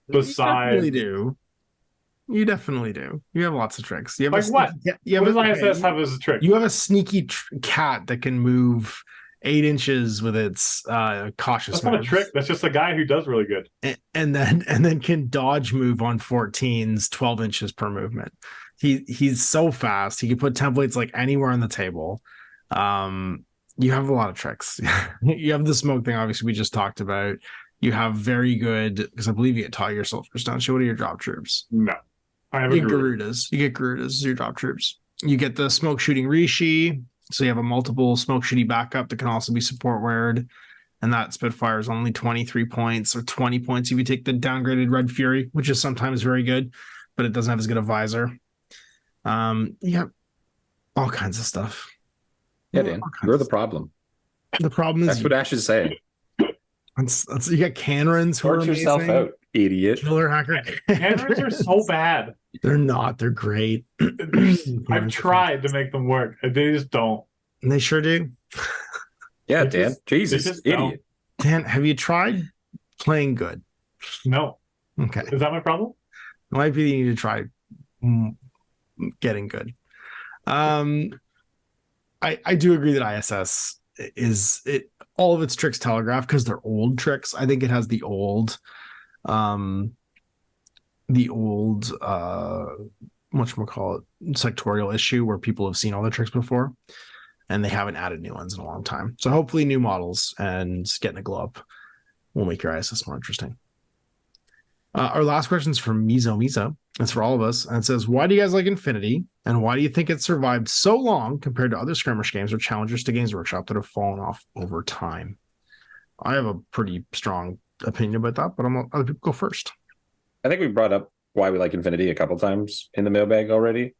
Besides, you definitely do. You have lots of tricks. You have what? What does ISS have as a trick? You have a sneaky cat that can move 8 inches with its cautious. That's not a trick. That's just a guy who does really good. And then can dodge move on 14s 12 inches per movement. He's so fast. He can put templates like anywhere on the table. You have a lot of tricks. You have the smoke thing, obviously, we just talked about. You have very good, because I believe you get Tiger soldiers, don't you? What are your drop troops? No. I have Garudas. You get Garudas as your drop troops. You get the smoke shooting Rishi. So you have a multiple smoke shooting backup that can also be support weared. And that Spitfire is only 23 points or 20 points if you take the downgraded Red Fury, which is sometimes very good. but it doesn't have as good a visor. You got all kinds of stuff. Yeah, Dan, you're the problem. The problem is that's what Ash is saying. You got Canrons who are amazing. Yourself out, idiot. Killer hacker. Canrons are so bad. They're not. They're great. I've tried to make them work. They just don't. And they sure do. Yeah, Dan. Jesus, idiot. Dan, have you tried playing good? No. Okay. Is that my problem? It might be you need to try getting good. I do agree that ISS is it. All of its tricks telegraphed because they're old tricks. I think it has the old whatchamacallit, sectorial issue where people have seen all the tricks before and they haven't added new ones in a long time. So hopefully new models and getting a glow up will make your ISS more interesting. Our last question is from Mizo. It's for all of us. And it says, why do you guys like Infinity? And why do you think it survived so long compared to other skirmish games or challengers to Games Workshop that have fallen off over time? I have a pretty strong opinion about that, but I'm gonna let other people go first. I think we brought up why we like Infinity a couple times in the mailbag already.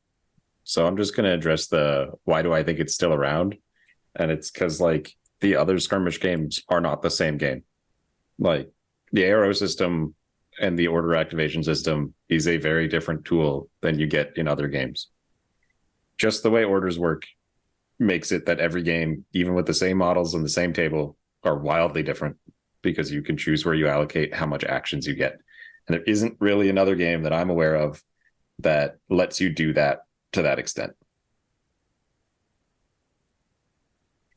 So I'm just going to address the why do I think it's still around. And it's because like the other skirmish games are not the same game. Like the arrow system and the order activation system is a very different tool than you get in other games. Just the way orders work makes it that every game, even with the same models and the same table, are wildly different because you can choose where you allocate how much actions you get. And there isn't really another game that I'm aware of that lets you do that to that extent.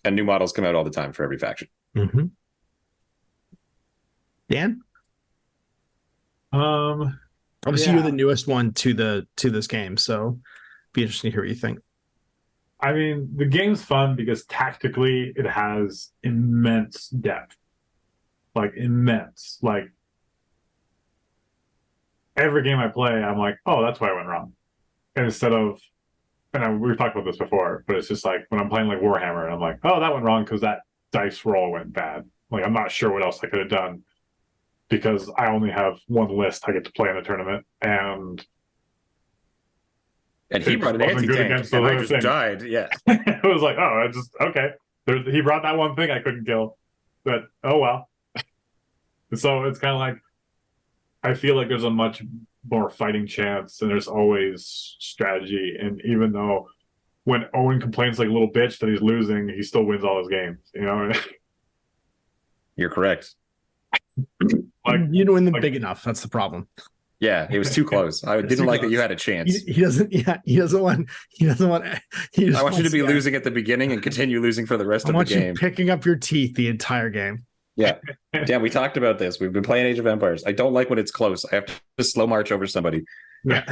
And new models come out all the time for every faction. Mm-hmm. Dan? Obviously you're the newest one to this game, so be interesting to hear what you think. I mean, the game's fun because tactically it has immense depth. Like immense. Like every game I play, I'm like, oh, that's why I went wrong. And instead of, we've talked about this before, but it's just like when I'm playing like Warhammer, I'm like, oh, that went wrong because that dice roll went bad. Like I'm not sure what else I could have done because I only have one list I get to play in the tournament, and he brought an anti-tank, and I just died. Yeah, it was like, oh, okay. He brought that one thing I couldn't kill, but oh well. So it's kind of like I feel like there's a much more fighting chance, and there's always strategy. And even though when Owen complains like a little bitch that he's losing, he still wins all his games. You know, you're correct. Like you didn't win them big enough. That's the problem. Yeah, it was too close. I didn't like that you had a chance. He doesn't want. I want you to be losing at the beginning and continue losing for the rest of the game. I want you picking up your teeth the entire game. Yeah. We talked about this. We've been playing Age of Empires. I don't like when it's close. I have to slow march over somebody. Yeah.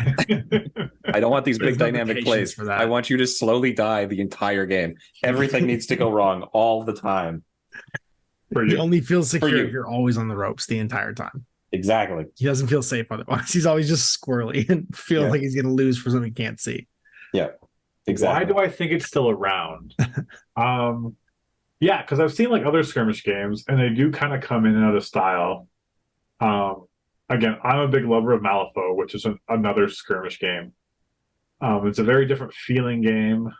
I don't want these big dynamic plays. For that. I want you to slowly die the entire game. Everything needs to go wrong all the time. He only feels secure if you're always on the ropes the entire time. Exactly. He doesn't feel safe otherwise. He's always just squirrely and feels like he's going to lose for something he can't see. Yeah, exactly. Why do I think it's still around? Yeah, because I've seen like other skirmish games, and they do kind of come in and out of style. Again, I'm a big lover of Malifaux, which is another skirmish game. It's a very different feeling game.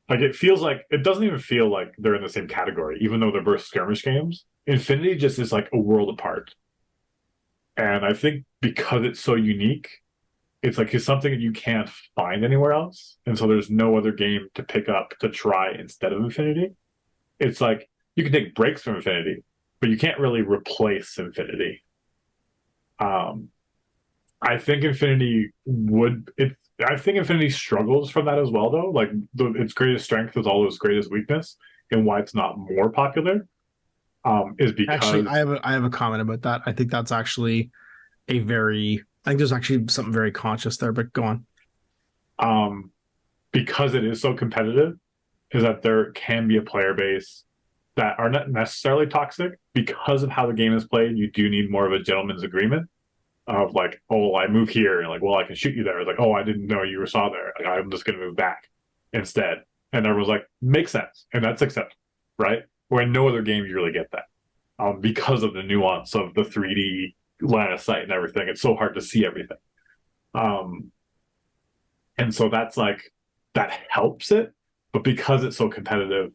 Like it doesn't even feel like they're in the same category, even though they're both skirmish games. Infinity just is like a world apart. And I think because it's so unique, it's something that you can't find anywhere else. And so there's no other game to pick up to try instead of Infinity. It's like you can take breaks from Infinity, but you can't really replace Infinity. I think Infinity struggles from that as well, though. Like its greatest strength is all its greatest weakness, and why it's not more popular is because actually I have a comment about that. I think that's actually I think there's actually something very conscious there. But go on. Because it is so competitive, is that there can be a player base that are not necessarily toxic. Because of how the game is played, you do need more of a gentleman's agreement. Of like, oh, I move here, and like, well, I can shoot you there. It's like, oh, I didn't know you saw there. Like, I'm just going to move back instead. And everyone's like, makes sense, and that's acceptable, right? Where in no other game you really get that, because of the nuance of the 3D line of sight and everything. It's so hard to see everything. And so that's like, that helps it. But because it's so competitive,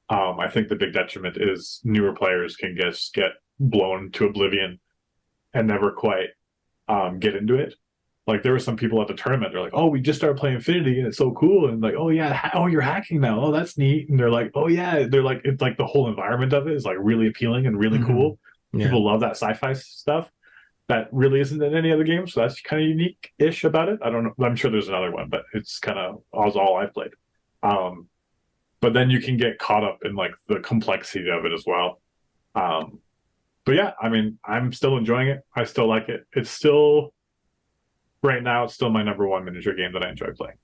I think the big detriment is newer players can just get blown to oblivion and never quite get into it. Like there were some people at the tournament, they're like, oh, we just started playing Infinity and it's so cool. And like, oh yeah, oh, you're hacking now. Oh, that's neat. And they're like, oh yeah, they're like, it's like the whole environment of it is like really appealing and really cool. Yeah. People love that sci-fi stuff. That really isn't in any other game. So that's kind of unique-ish about it. I don't know. I'm sure there's another one, but it's kind of all I've played. But then you can get caught up in like the complexity of it as well. But yeah, I mean, I'm still enjoying it. I still like it. It's still, right now, it's still my number one miniature game that I enjoy playing.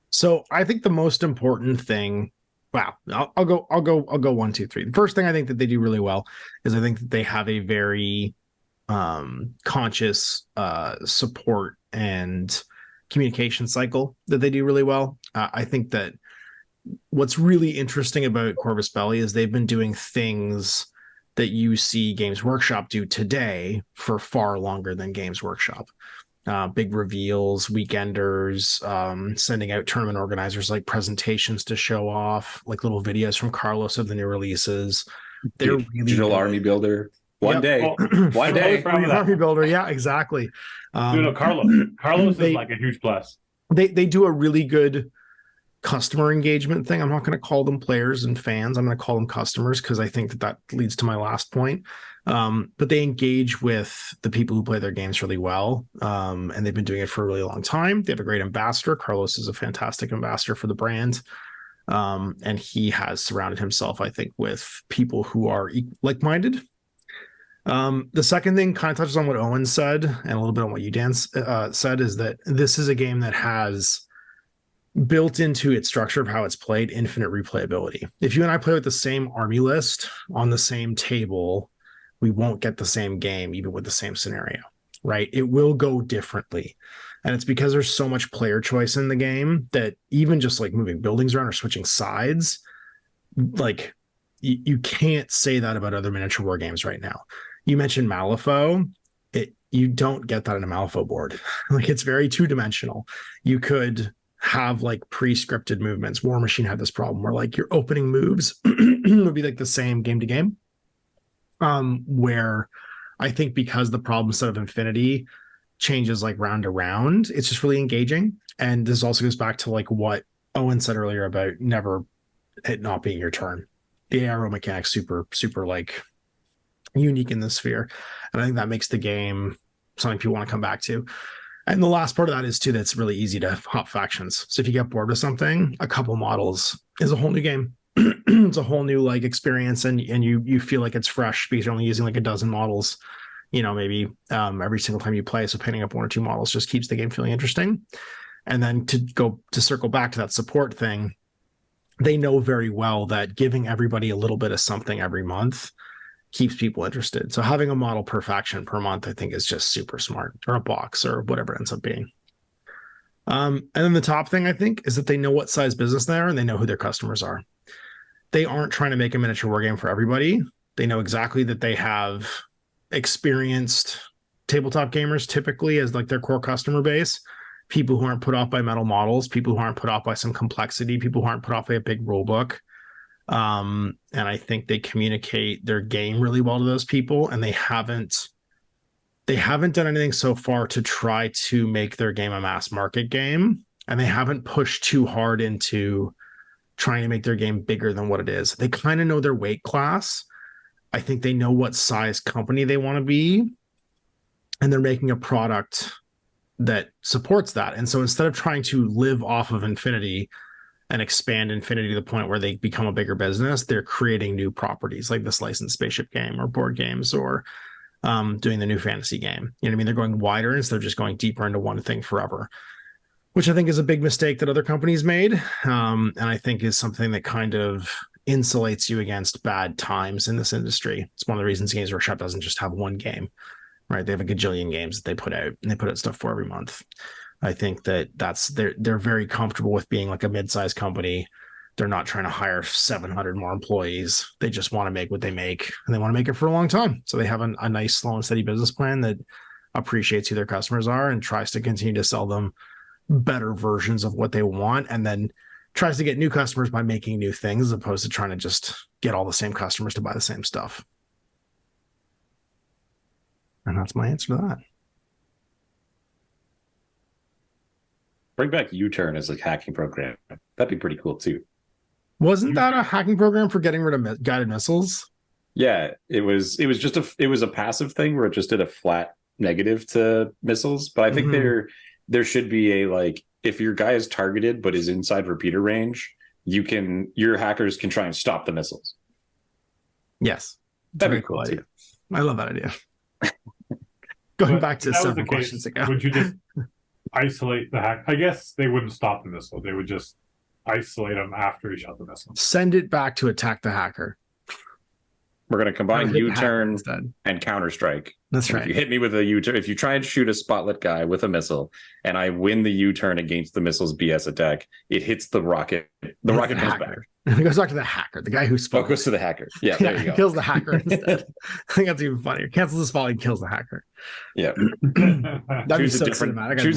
So I think the most important thing, wow, I'll go 1, 2, 3. The first thing I think that they do really well is I think that they have a very conscious support and communication cycle that they do really well. I think that what's really interesting about Corvus Belli is they've been doing things that you see Games Workshop do today for far longer than Games Workshop. Big reveals, weekenders, sending out tournament organizers like presentations to show off, like little videos from Carlos of the new releases. They're really Digital Army Builder. One day. One day. Army Builder, yeah, exactly. Carlos is like a huge plus. They do a really good customer engagement thing. I'm not going to call them players and fans. I'm going to call them customers because I think that leads to my last point. But they engage with the people who play their games really well. And they've been doing it for a really long time. They have a great ambassador. Carlos is a fantastic ambassador for the brand. And he has surrounded himself, I think, with people who are like-minded. The second thing kind of touches on what Owen said and a little bit on what you, Dan, said, is that this is a game that has built into its structure of how it's played infinite replayability. If you and I play with the same army list on the same table, we won't get the same game even with the same scenario, right? It will go differently. And it's because there's so much player choice in the game that even just like moving buildings around or switching sides, like you can't say that about other miniature war games right now. You mentioned Malifaux. You don't get that in a Malifaux board. Like it's very two-dimensional. You could have like pre-scripted movements. War Machine had this problem where like your opening moves would be like the same game to game. Where I think because the problem set of Infinity changes like round to round, it's just really engaging. And this also goes back to like what Owen said earlier about it not being your turn. The arrow mechanics super like unique in this sphere. And I think that makes the game something people want to come back to. And the last part of that is too, that's really easy to hop factions. So if you get bored with something, a couple models is a whole new game. It's a whole new like experience, and you feel like it's fresh because you're only using like a dozen models, maybe every single time you play. So painting up 1 or 2 models just keeps the game feeling interesting. And then to circle back to that support thing, they know very well that giving everybody a little bit of something every month keeps people interested. So having a model per faction per month, I think, is just super smart, or a box or whatever it ends up being. And then the top thing, I think, is that they know what size business they are and they know who their customers are. They aren't trying to make a miniature war game for everybody. They know exactly that they have experienced tabletop gamers typically as like their core customer base, people who aren't put off by metal models, people who aren't put off by some complexity, people who aren't put off by a big rule book. And I think they communicate their game really well to those people, and they haven't done anything so far to try to make their game a mass market game, and they haven't pushed too hard into trying to make their game bigger than what it is. They kind of know their weight class. I think they know what size company they want to be, and they're making a product that supports that. And so instead of trying to live off of Infinity and expand Infinity to the point where they become a bigger business, they're creating new properties like this licensed spaceship game or board games, or doing the new fantasy game. You know what I mean? They're going wider instead of just going deeper into one thing forever, which I think is a big mistake that other companies made. And I think is something that kind of insulates you against bad times in this industry. It's one of the reasons Games Workshop doesn't just have one game, right? They have a gajillion games that they put out, and they put out stuff for every month. I think they're very comfortable with being like a mid-sized company. They're not trying to hire 700 more employees. They just want to make what they make, and they want to make it for a long time. So they have a nice, slow and steady business plan that appreciates who their customers are and tries to continue to sell them better versions of what they want, and then tries to get new customers by making new things as opposed to trying to just get all the same customers to buy the same stuff. And that's my answer to that. Bring back U-turn as a hacking program. That'd be pretty cool too. Wasn't that a hacking program for getting rid of guided missiles? Yeah, it was just a passive thing where it just did a flat negative to missiles. But I think there should be a, like, if your guy is targeted but is inside repeater range, your hackers can try and stop the missiles. Yes. That'd be cool idea. I love that idea. Going back to several questions ago. Would you just isolate the hack? I guess they wouldn't stop the missile. They would just isolate them after he shot the missile. Send it back to attack the hacker. We're going to combine U-turn and Counter-Strike. That's right. If you hit me with a U-turn, if you try and shoot a spotlit guy with a missile, and I win the U-turn against the missile's BS attack, it hits the rocket. The rocket comes back. It goes back to the hacker, the guy who spotted. Oh, it goes to the hacker. Yeah, there you go. Kills the hacker instead. I think that's even funnier. Cancels the spotlight and kills the hacker. Yeah. Choose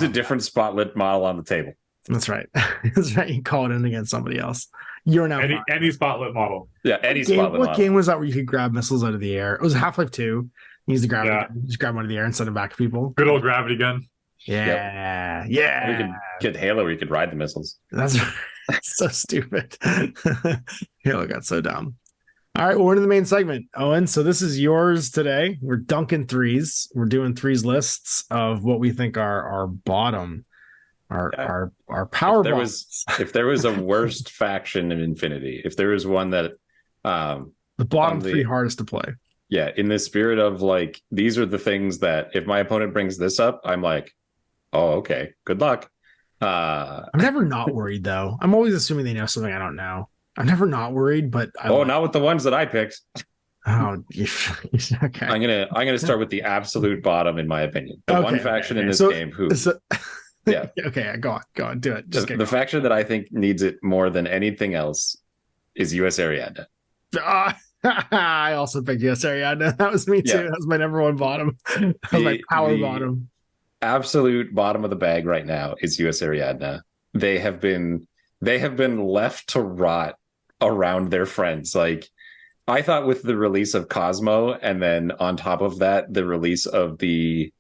a different spotlit model on the table. That's right. That's right. You call it in against somebody else. You're now any spotlit model. Yeah, spotlit model. What game was that where you could grab missiles out of the air? It was Half-Life 2. You used to grab it, just grab one out of the air and send them back to people. Good old gravity gun. Yeah. Yep. Yeah. We could get Halo where you could ride the missiles. That's so stupid. Halo got so dumb. All right, well, we're in the main segment, Owen. So this is yours today. We're dunking 3's. We're doing 3's lists of what we think are our bottom, our power. If there was a worst faction in Infinity, if there was one that the bottom 3 hardest to play. Yeah, in the spirit of, like, these are the things that if my opponent brings this up, I'm like, oh, okay, good luck. I'm never not worried though. I'm always assuming they know something I don't know. I'm never not worried, but not with the ones that I picked. Oh, okay. I'm gonna start with the absolute bottom, in my opinion. The one faction in this game who, yeah, okay, go on, do it. The faction that I think needs it more than anything else is US Ariadne. I also picked US Ariadne. That was me too. Yeah. That was my number one bottom. That was my power bottom. Absolute bottom of the bag right now is US Ariadne. They have been left to rot around their friends. Like, I thought with the release of Cosmo, and then on top of that, the release of the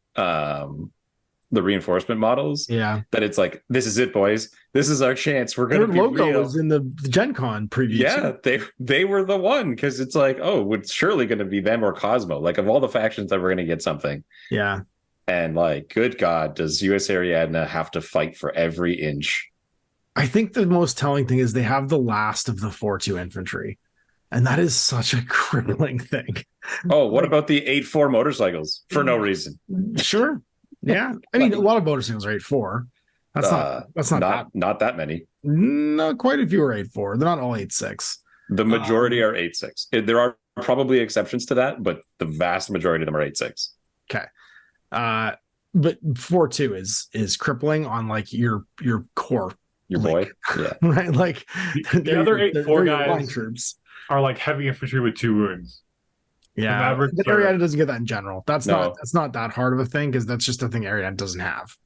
reinforcement models, that it's like, this is it, boys. This is our chance. We're gonna be logo real. was in the Gen Con preview. Yeah, they were the one, because it's like, oh, it's surely gonna be them or Cosmo. Like, of all the factions that we're gonna get something. Yeah. And, like, good God, does US Ariadne have to fight for every inch? I think the most telling thing is they have the last of the 4-2 infantry. And that is such a crippling thing. Oh, what about the 8-4 motorcycles? For no reason. Sure. Yeah. I mean, a lot of motorcycles are 8-4. That's not that many. No, quite a few are 8-4. They're not all 8-6. The majority are 8-6. There are probably exceptions to that, but the vast majority of them are 8-6. Okay. But 4-2 is crippling on, like, your core. Your boy. Yeah. Right. Like, the other 8-4 guys troops are like heavy infantry with 2 wounds. Yeah. But Ariadne doesn't get that in general. That's not that hard of a thing, because that's just a thing Ariadne doesn't have.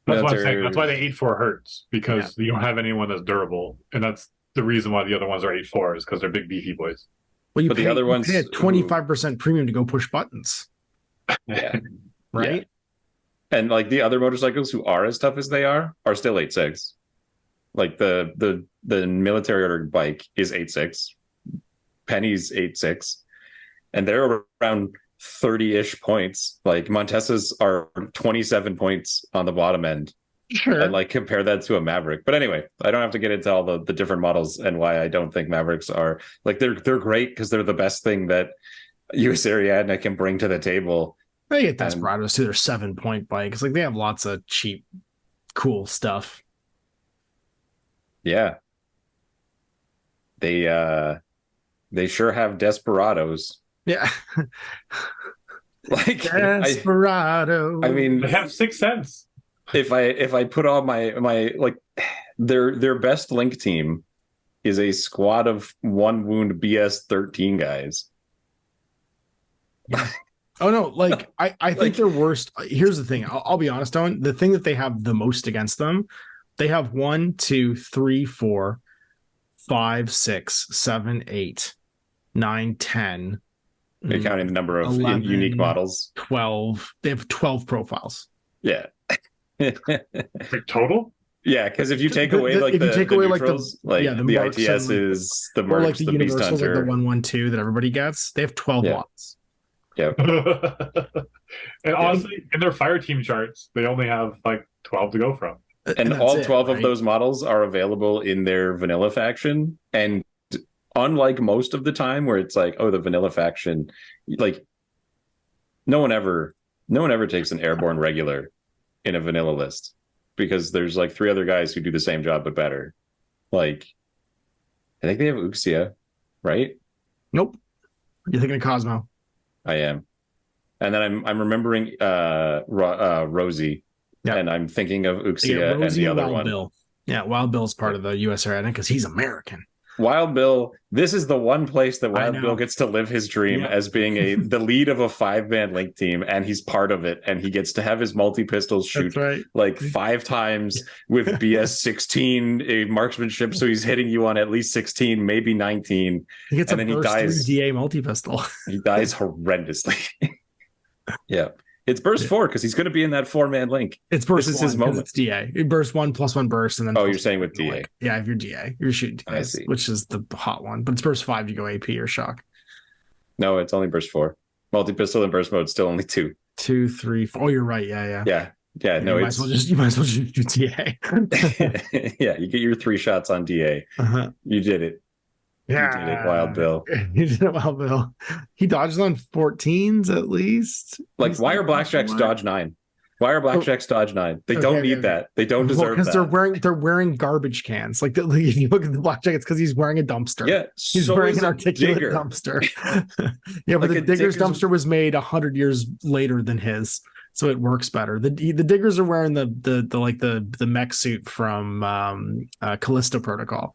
That's what I'm saying. That's why the 8-4 hurts, because you don't have anyone that's durable. And that's the reason why the other ones are 8-4, is because they're big beefy boys. Well, the other ones pay a 25% premium to go push buttons. Yeah. Right. Yeah. And, like, the other motorcycles who are as tough as they are still 8-6. Like, the military order bike is 8-6. Penny's 8-6. And they're around 30-ish points. Like, Montessa's are 27 points on the bottom end. Sure. And, like, compare that to a Maverick. But anyway, I don't have to get into all the different models and why I don't think Mavericks are, like, they're great because they're the best thing that US Ariadne can bring to the table. They get Desperados too. They're 7-point bikes. Like, they have lots of cheap, cool stuff. Yeah. They sure have Desperados. Yeah. Like, Desperado. I mean, they have 6 cents. If I put all my like, their best link team is a squad of 1 wound BS 13 guys. Yeah. Oh no, like I think their worst. Here's the thing. I'll be honest, Owen. The thing that they have the most against them, they have 1, 2, 3, 4, 5, 6, 7, 8, 9, 10. You're counting the number of 11, unique models. 12. They have 12 profiles. Yeah. Like total? Yeah, because if you take away like the neutrals, like the ITSs, the mercs, like the Beast universals, Hunter, like the 112 that everybody gets, they have 12 models. Yeah. And honestly, in their fire team charts, they only have like 12 to go from. And all 12 of those models are available in their vanilla faction. And unlike most of the time where it's like, oh, the vanilla faction, like no one ever takes an airborne regular in a vanilla list, because there's like 3 other guys who do the same job but better. Like, I think they have Uxia, right? Nope. You're thinking of Cosmo. I am. And then I'm remembering Rosie. Yeah. And I'm thinking of Uxia and the other one. Bill. Yeah, Wild Bill's part of the US Arena because he's American. Wild Bill, this is the one place that Wild Bill gets to live his dream as being the lead of a 5-man link team, and he's part of it, and he gets to have his multi-pistols shoot like 5 times with BS-16 marksmanship, so he's hitting you on at least 16, maybe 19. He gets and then he dies. DA multi-pistol. He dies horrendously. Yeah. It's burst 4 because he's going to be in that 4-man link. It's burst this 1 is his moment. It's DA. It burst 1 plus 1 burst, and then you're saying with DA? Like, yeah, if you're DA, you're shooting DA, which is the hot one. But it's burst 5, you go AP or shock. No, it's only burst 4. Multi pistol and burst mode still only 2. 2, 3, 4. Oh, you're right. Yeah. No, you might as well just do DA. Yeah, you get your 3 shots on DA. You did it. Yeah, he did it, Wild Bill. He did it, Wild Bill. He dodges on 14s at least. Like, why are Blackjacks dodge 9? Why are Blackjacks dodge 9? They don't need that. They don't deserve that. Because they're wearing garbage cans. Like if you look at the Blackjack, it's because he's wearing a dumpster. Yeah, he's wearing an articulate dumpster. Yeah, but like the Digger's dumpster was made 100 years later than his, so it works better. The Diggers are wearing the mech suit from Callisto Protocol.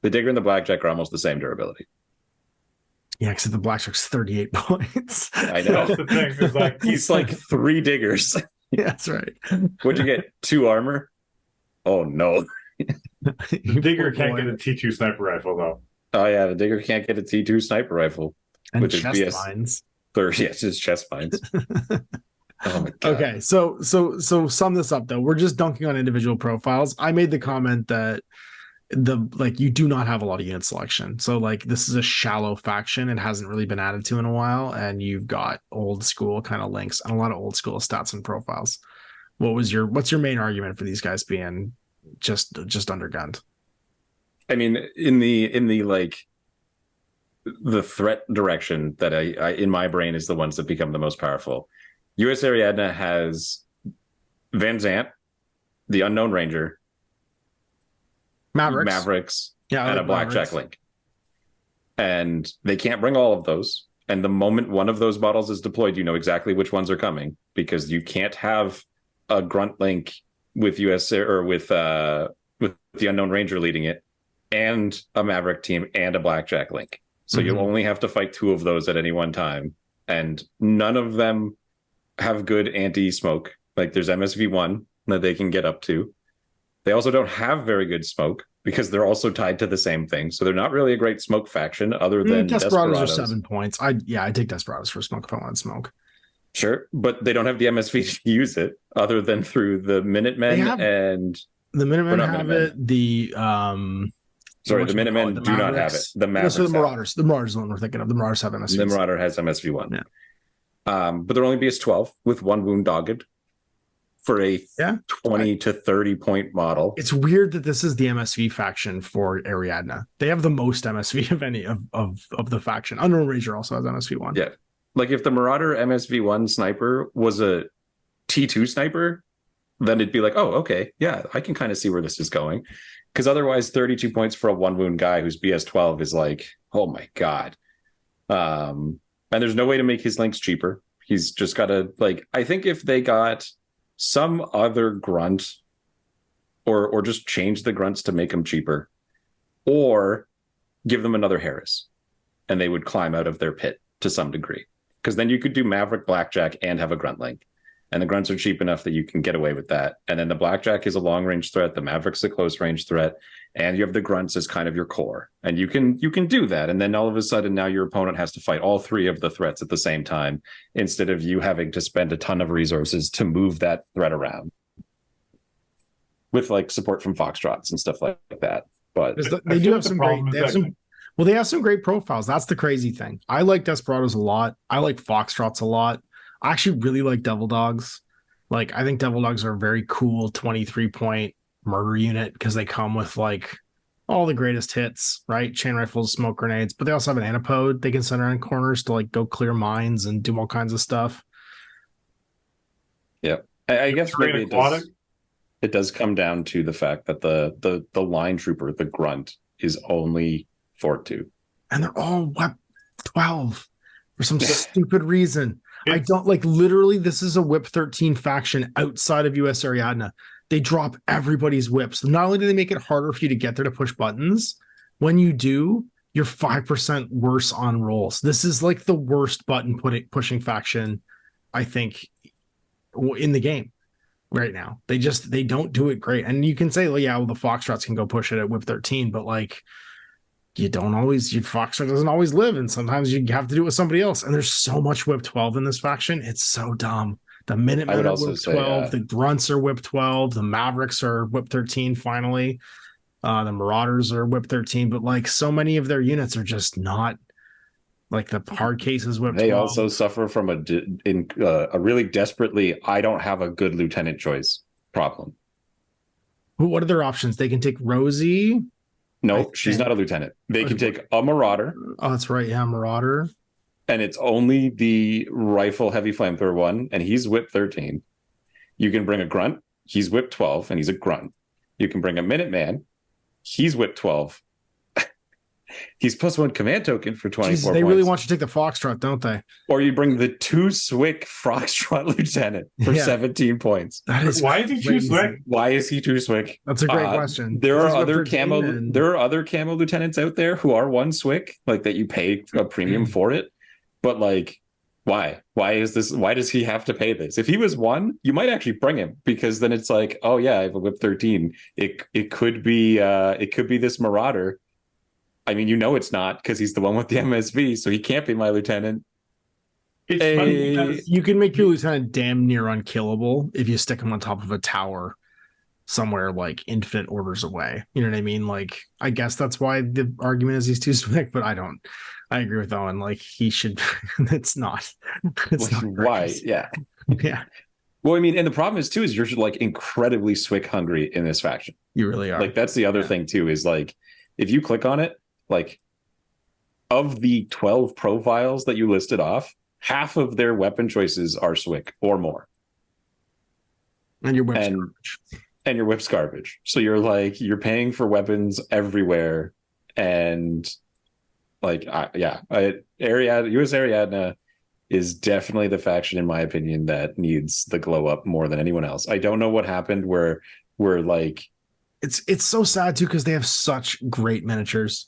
The Digger and the Blackjack are almost the same durability. Yeah, except the Blackjack's 38 points. I know. That's the thing. It's like, he's like 3 Diggers. Yeah, that's right. What'd you get? 2 armor? Oh, no. The Digger can't get a T2 sniper rifle, though. Oh, yeah, the Digger can't get a T2 sniper rifle. And with chest his mines. Yes, his chest mines. Oh my God. Okay, so sum this up, though. We're just dunking on individual profiles. I made the comment that you do not have a lot of unit selection, so like this is a shallow faction. It hasn't really been added to in a while, and you've got old school kind of links and a lot of old school stats and profiles. What's your main argument for these guys being just undergunned? I mean, in the like the threat direction that I in my brain is the ones that become the most powerful. US Ariadna has Van Zant, the Unknown Ranger, Mavericks, and a Blackjack Link. And they can't bring all of those. And the moment one of those models is deployed, you know exactly which ones are coming, because you can't have a Grunt Link with US or with the Unknown Ranger leading it, and a Maverick team and a Blackjack Link. So you'll only have to fight 2 of those at any one time. And none of them have good anti-smoke. Like there's MSV1 that they can get up to. They also don't have very good smoke because they're also tied to the same thing. So they're not really a great smoke faction other than Desperados. Are 7 points. I take Desperados for smoke if I want smoke. Sure, but they don't have the MSV to use it other than through the Minutemen and... The Minutemen have it. The... Sorry, the Minutemen do not have it. The Mavericks. So the Marauders. The Marauders is the one we're thinking of. The Marauders have MSV. The Marauder has MSV1. Yeah. But they're only BS12 with 1 wound dogged for a 20 to 30 point model. It's weird that this is the MSV faction for Ariadna. They have the most MSV of any of the faction. Unknown Ranger also has MSV1. Yeah. Like if the Marauder MSV1 sniper was a T2 sniper, then it'd be like, oh, okay, yeah, I can kind of see where this is going. Because otherwise 32 points for a 1 wound guy who's BS12 is like, oh my God. And there's no way to make his links cheaper. He's just got to, like, I think if they got some other grunt or just change the grunts to make them cheaper, or give them another Harris, and they would climb out of their pit to some degree. because then you could do Maverick Blackjack and have a grunt link. And the grunts are cheap enough that you can get away with that. And then the Blackjack is a long range threat. The Maverick's a close range threat. And you have the grunts as kind of your core. And you can do that. And then all of a sudden now your opponent has to fight all three of the threats at the same time, instead of you having to spend a ton of resources to move that threat around. With like support from Foxtrots and stuff like that. But they do have some great, they have some great profiles. That's the crazy thing. I like Desperados a lot. I like Foxtrots a lot. I actually really like Devil Dogs. Like, I think Devil Dogs are a very cool 23-point murder unit because they come with like all the greatest hits, right? Chain rifles, smoke grenades, but they also have an antipode they can send around corners to like go clear mines and do all kinds of stuff. Yeah, I guess maybe it does come down to the fact that the line trooper, the grunt, is only Fort 2. And they're all Web 12 for some stupid reason. I don't like, literally, this is a Whip 13 faction outside of US Ariadna. They drop everybody's whips. Not only do they make it harder for you to get there to push buttons, when you do, you're 5% worse on rolls. This is like the worst button pushing faction, I think, in the game right now. They don't do it great. And you can say, well, yeah, well, the Foxtrots can go push it at Whip 13, but like, your Foxtrot doesn't always live, and sometimes you have to do it with somebody else. And there's so much Whip 12 in this faction. It's so dumb. The Minutemen are Whip 12, the Grunts are Whip 12, the Mavericks are Whip 13 finally. The Marauders are Whip 13, but like so many of their units are just not like the hard cases Whip 12. They also suffer from a really desperately, I don't have a good lieutenant choice problem. What are their options? They can take Rosie. No, she's not a lieutenant. They can take a Marauder. Oh, that's right. Yeah, Marauder. And it's only the rifle heavy flamethrower one, and he's Whip 13. You can bring a Grunt. He's Whip 12, and he's a Grunt. You can bring a Minuteman. He's Whip 12. He's +1 command token for 24 points. They really want you to take the Foxtrot, don't they? Or you bring the 2 Swick Foxtrot Lieutenant for 17 points. Why is he 2 Swick? Why is he 2 Swick? That's a great question. There are other camo lieutenants out there who are 1 Swick, like that you pay a premium for it. But like, why? Why is this? Why does he have to pay this? If he was 1, you might actually bring him, because then it's like, oh yeah, I have a Whip 13. It could be this Marauder. I mean, it's not, because he's the one with the MSV, so he can't be my lieutenant. It's funny because you can make your lieutenant damn near unkillable if you stick him on top of a tower somewhere like infinite orders away. You know what I mean? Like, I guess that's why the argument is he's too slick, but I agree with Owen. Like, he should. It's not why? Yeah. Yeah. Well, I mean, and the problem is too, is you're like incredibly Swick hungry in this faction. You really are. Like, that's the other thing too, is like, if you click on it, like, of the 12 profiles that you listed off, half of their weapon choices are Swick or more. And your whip's garbage. And your whip's garbage. So you're paying for weapons everywhere. And like, US Ariadna is definitely the faction, in my opinion, that needs the glow up more than anyone else. I don't know what happened where like, it's so sad too, because they have such great miniatures.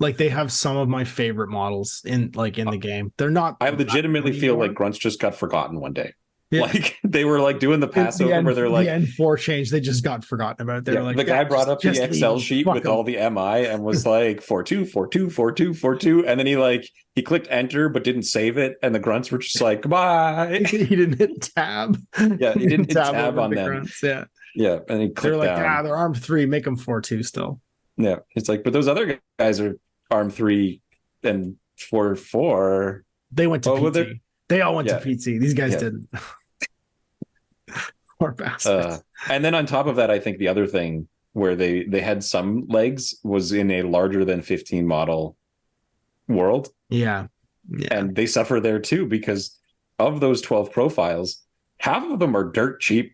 Like, they have some of my favorite models in the game. They're not. I legitimately feel like Grunts just got forgotten one day. Yeah. Like, they were like doing the Passover where they're like, the N4 change, they just got forgotten about. They're like, the guy brought up the Excel sheet with all the MI and was like 4-2, 4-2, 4-2, 4-2, and then he clicked enter but didn't save it, and the Grunts were just like, goodbye. He didn't hit tab. Yeah, he didn't hit tab on them. Grunts, yeah. Yeah, and he clicked they're like, down. they're armed 3, make them 4-2 still. Yeah, it's like, but those other guys are armed 3 and 4-4. They went to PT. They all went to PT. These guys didn't. Poor bastards. And then on top of that, I think the other thing where they had some legs was in a larger than 15 model world. Yeah. And they suffer there too, because of those 12 profiles, half of them are dirt cheap.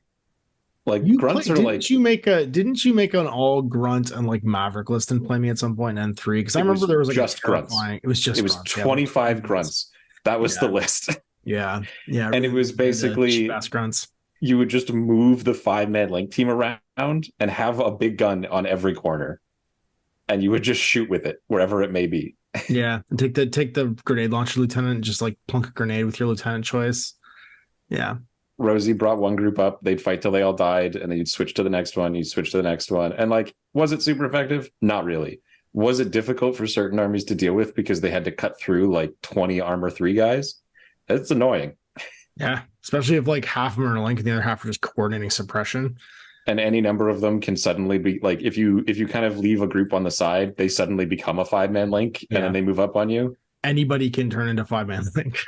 Like, Grunts are like. Didn't you make an all Grunt and like Maverick list and play me at some point in N3? Because I remember there was like just Grunts. It was 25 Grunts. That was the list. Yeah. Yeah. And it was basically best Grunts. You would just move the 5-man link team around and have a big gun on every corner, and you would just shoot with it wherever it may be. Yeah, and take the grenade launcher lieutenant and just like plunk a grenade with your lieutenant choice. Yeah. Rosie brought one group up, they'd fight till they all died, and then you'd switch to the next one, you'd switch to the next one. And like, was it super effective? Not really. Was it difficult for certain armies to deal with because they had to cut through like 20 armor 3 guys? It's annoying. Yeah. Especially if like half of them are in a link and the other half are just coordinating suppression. And any number of them can suddenly be like, if you kind of leave a group on the side, they suddenly become a 5-man link, and then they move up on you. Anybody can turn into 5-man link.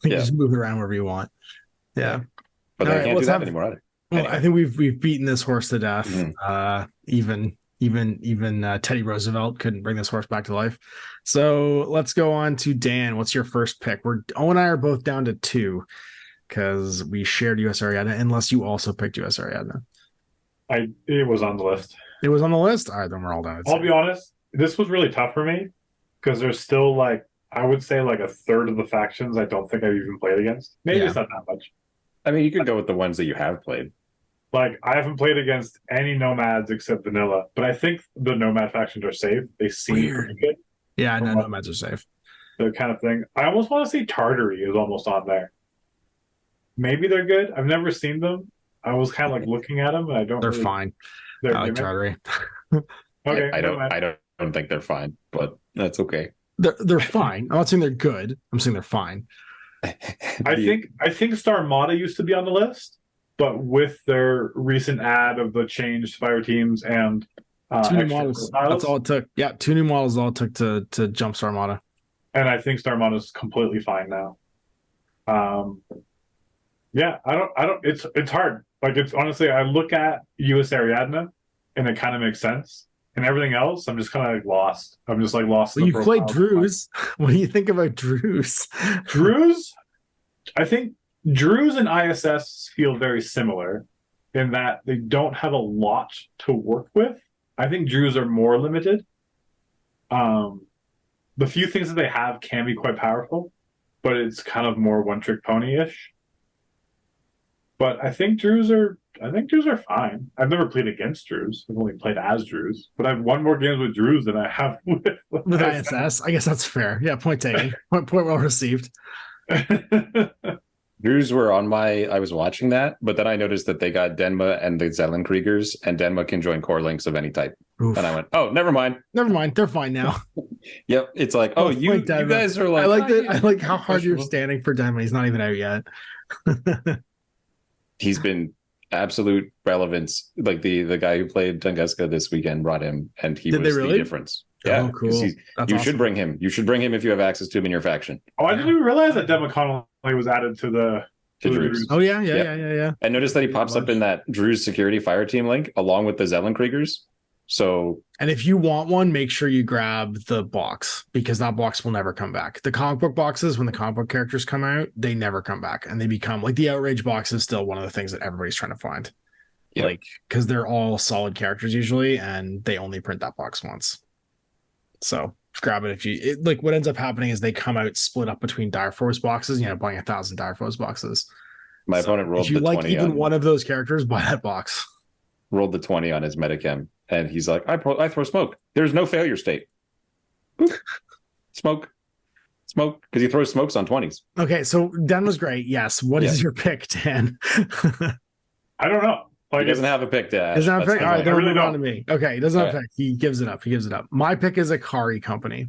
You just move it around wherever you want. Yeah. But they can't do that anymore either. Well, Anyway. I think we've beaten this horse to death. Even Teddy Roosevelt couldn't bring this horse back to life. So let's go on to Dan. What's your first pick? Owen and I are both down to 2 because we shared US Ariadne, unless you also picked US Ariadne. It was on the list. It was on the list? All right, then we're all down. I'll be honest, this was really tough for me because there's still like, I would say like a third of the factions I don't think I've even played against. Maybe it's not that much. I mean, you could go with the ones that you have played. Like, I haven't played against any nomads except vanilla, but I think the nomad factions are safe. They seem pretty good. Yeah, no, nomads are safe. The kind of thing. I almost want to say Tartary is almost on there. Maybe they're good. I've never seen them. I was kind of like looking at them, and I don't. They're fine. I like Tartary. Okay, I don't think they're fine, but that's okay. They're fine. I'm not saying they're good. I'm saying they're fine. I think Starmada used to be on the list, but with their recent add of the changed fire teams and 2 new models, that's all it took. Yeah, 2 new models is all it took to jump Starmada. And I think Starmada is completely fine now. Yeah, I don't. It's hard. Like, it's honestly, I look at US Ariadne, and it kind of makes sense. And everything else, I'm just kind of like lost. I'm just like lost. Well, you played Druze. What do you think about Druze? Druze? I think Druze and ISS feel very similar in that they don't have a lot to work with. I think Druze are more limited. The few things that they have can be quite powerful, but it's kind of more one-trick pony-ish. But I think Druze are fine. I've never played against Druze. I've only played as Druze. But I've won more games with Druze than I have with ISS. I guess that's fair. Yeah, point taken. point well received. Druze were on I was watching that, but then I noticed that they got Denma and the Zellenkriegers, and Denma can join core links of any type. Oof. And I went, oh, never mind. Never mind. They're fine now. Yep. It's like, oh, you guys are like... I like how hard you're standing for Denma. He's not even out yet. He's been absolute relevance. Like the guy who played Tunguska this weekend brought him, and he was the difference. Yeah, cool. You awesome. Should bring him. You should bring him if you have access to him in your faction. Oh, I didn't even realize that Denma Connolly was added to the Druze. Oh yeah. And notice that he pops up in that Druze security fire team link along with the Zellenkriegers. So, and if you want one, make sure you grab the box, because that box will never come back. The comic book boxes, when the comic book characters come out, they never come back, and they become like the Outrage box is still one of the things that everybody's trying to find. Yep. Like, because they're all solid characters usually, and they only print that box once. So just grab it like what ends up happening is they come out split up between Dire Force boxes. You know, buying 1,000 Dire Force boxes. My opponent rolled if you the like 20 even on, one of those characters, buy that box. Rolled the 20 on his Metachem, and he's like, I throw smoke. There's no failure state. Smoke, because he throws smokes on 20s. Okay, so Dan was great. Yes. What is your pick, Dan? I don't know. Like, he doesn't have a pick, Dad. Doesn't have a pick? All right, then really on to me. Okay, he doesn't have a pick. He gives it up. My pick is Akari Company.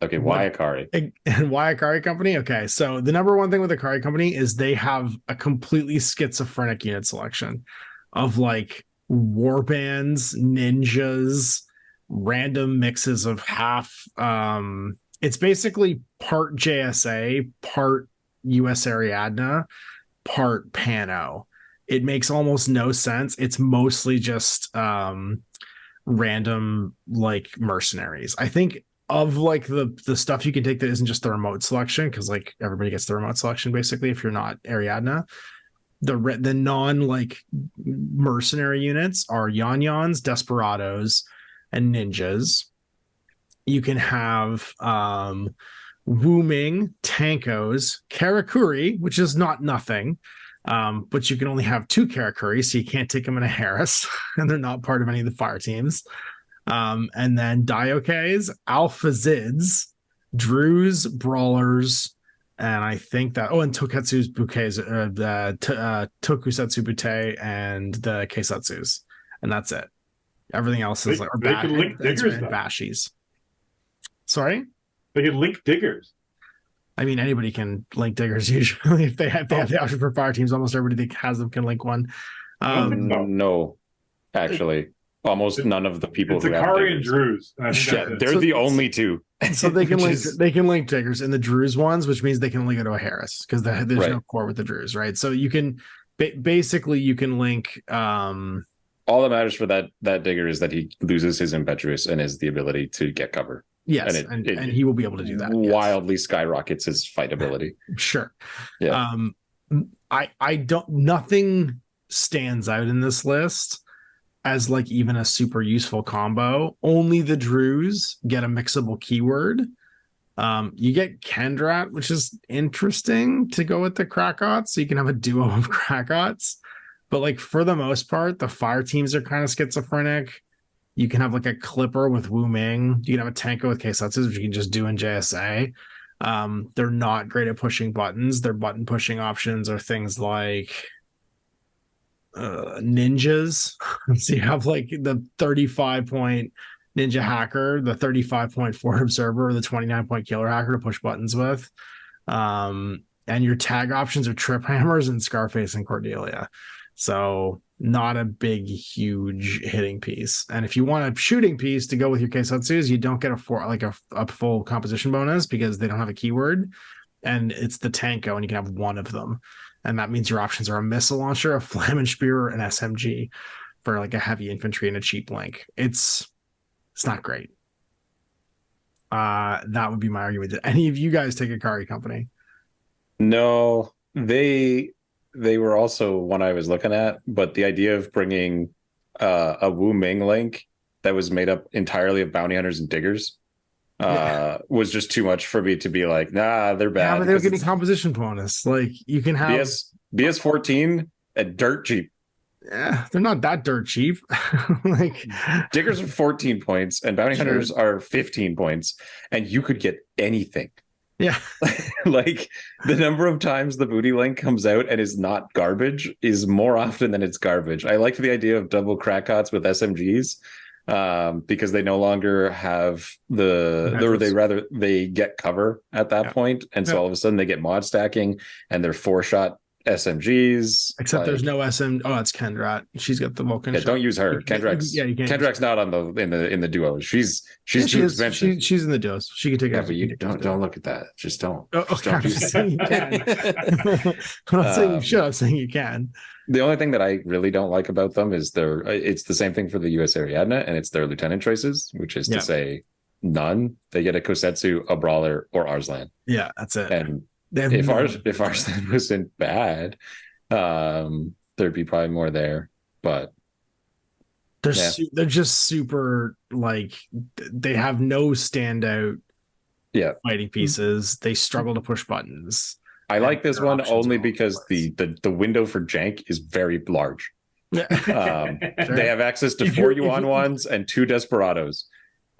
Okay, why Akari? And why Akari Company? Okay, so the number one thing with Akari Company is they have a completely schizophrenic unit selection of like warbands, ninjas, random mixes of half. It's basically part JSA, part US Ariadne, part Pano. It makes almost no sense. It's mostly just random like mercenaries. I think of like the stuff you can take that isn't just the remote selection, because like everybody gets the remote selection basically if you're not Ariadne. The non like mercenary units are Yan-Yans, Desperados, and Ninjas. You can have Wooming, Tankos, Karakuri, which is not nothing, but you can only have 2 Karakuri, so you can't take them in a Harris, and they're not part of any of the fire teams. And then Diokais, Alpha Zids, Drews, Brawlers, and I think that and Toketsu's bouquets, the Tokusatsu Butte and the Keisatsus, and that's it. Everything else is they can link diggers though. Bashies. Sorry, they can link diggers. I mean, anybody can link diggers usually if they have the option for fire teams. Almost everybody that has them can link one. No, actually, almost none of the people it's who have Akari and diggers. Drews. They're the only two. So they can link diggers in the Drews ones, which means they can link it to a Harris because there's no core with the Drews, right? So you can basically you can link. All that matters for that digger is that he loses his impetuous and has the ability to get cover. Yes, and he will be able to do that. Wildly skyrockets his fight ability. Sure. Yeah. I don't. Nothing stands out in this list as like even a super useful combo. Only the Drews get a mixable keyword. You get Kendrat, which is interesting to go with the Krakots, so you can have a duo of Krakots. But like for the most part, the fire teams are kind of schizophrenic. You can have like a Clipper with Wu Ming. You can have a Tanko with Keisatsu, which you can just do in JSA. They're not great at pushing buttons. Their button pushing options are things like ninjas. So you have like the 35-point ninja hacker, the 35-point forward observer, or the 29-point killer hacker to push buttons with. And your tag options are Trip Hammers and Scarface and Cordelia. So not a big, huge hitting piece. And if you want a shooting piece to go with your Keisatsus, you don't get a full composition bonus because they don't have a keyword. And it's the Tanko, and you can have one of them. And that means your options are a missile launcher, a Flammenspear, an SMG for like a heavy infantry and a cheap link. It's not great. That would be my argument. Did any of you guys take Akari Company? No, they were also one I was looking at, but the idea of bringing a Wu Ming link that was made up entirely of bounty hunters and diggers was just too much for me to be like, nah, they're bad. Yeah, but they were getting composition bonus. Like you can have BS14 at dirt cheap. Yeah, they're not that dirt cheap. Like diggers are 14 points and bounty hunters are 15 points, and you could get anything. Yeah. Like the number of times the booty link comes out and is not garbage is more often than it's garbage. I liked the idea of double Krakots with SMGs because they no longer have they get cover at that point. And so all of a sudden they get mod stacking and they're 4-shot SMGs. Except there's no SM. Oh, it's Kendrat. She's got the Vulcan. Yeah, don't use her. Kendrak's Kendrak's not on in the duo. She's too expensive. She's in the duos. She can take it. Yeah, but you don't look at that. Just don't. Oh, okay. I'm just saying you can. I'm not saying you should. I'm saying you can. The only thing that I really don't like about them is it's the same thing for the US Ariadne, and it's their lieutenant choices, which is to say none. They get a Kosetsu, a Brawler, or Arslan. Yeah, that's it. And if Arslan wasn't bad, there'd be probably more there. But they're just super, like, they have no standout fighting pieces. They struggle to push buttons. I like this one only because the window for jank is very large. They have access to 4 Yuan ones and 2 Desperados.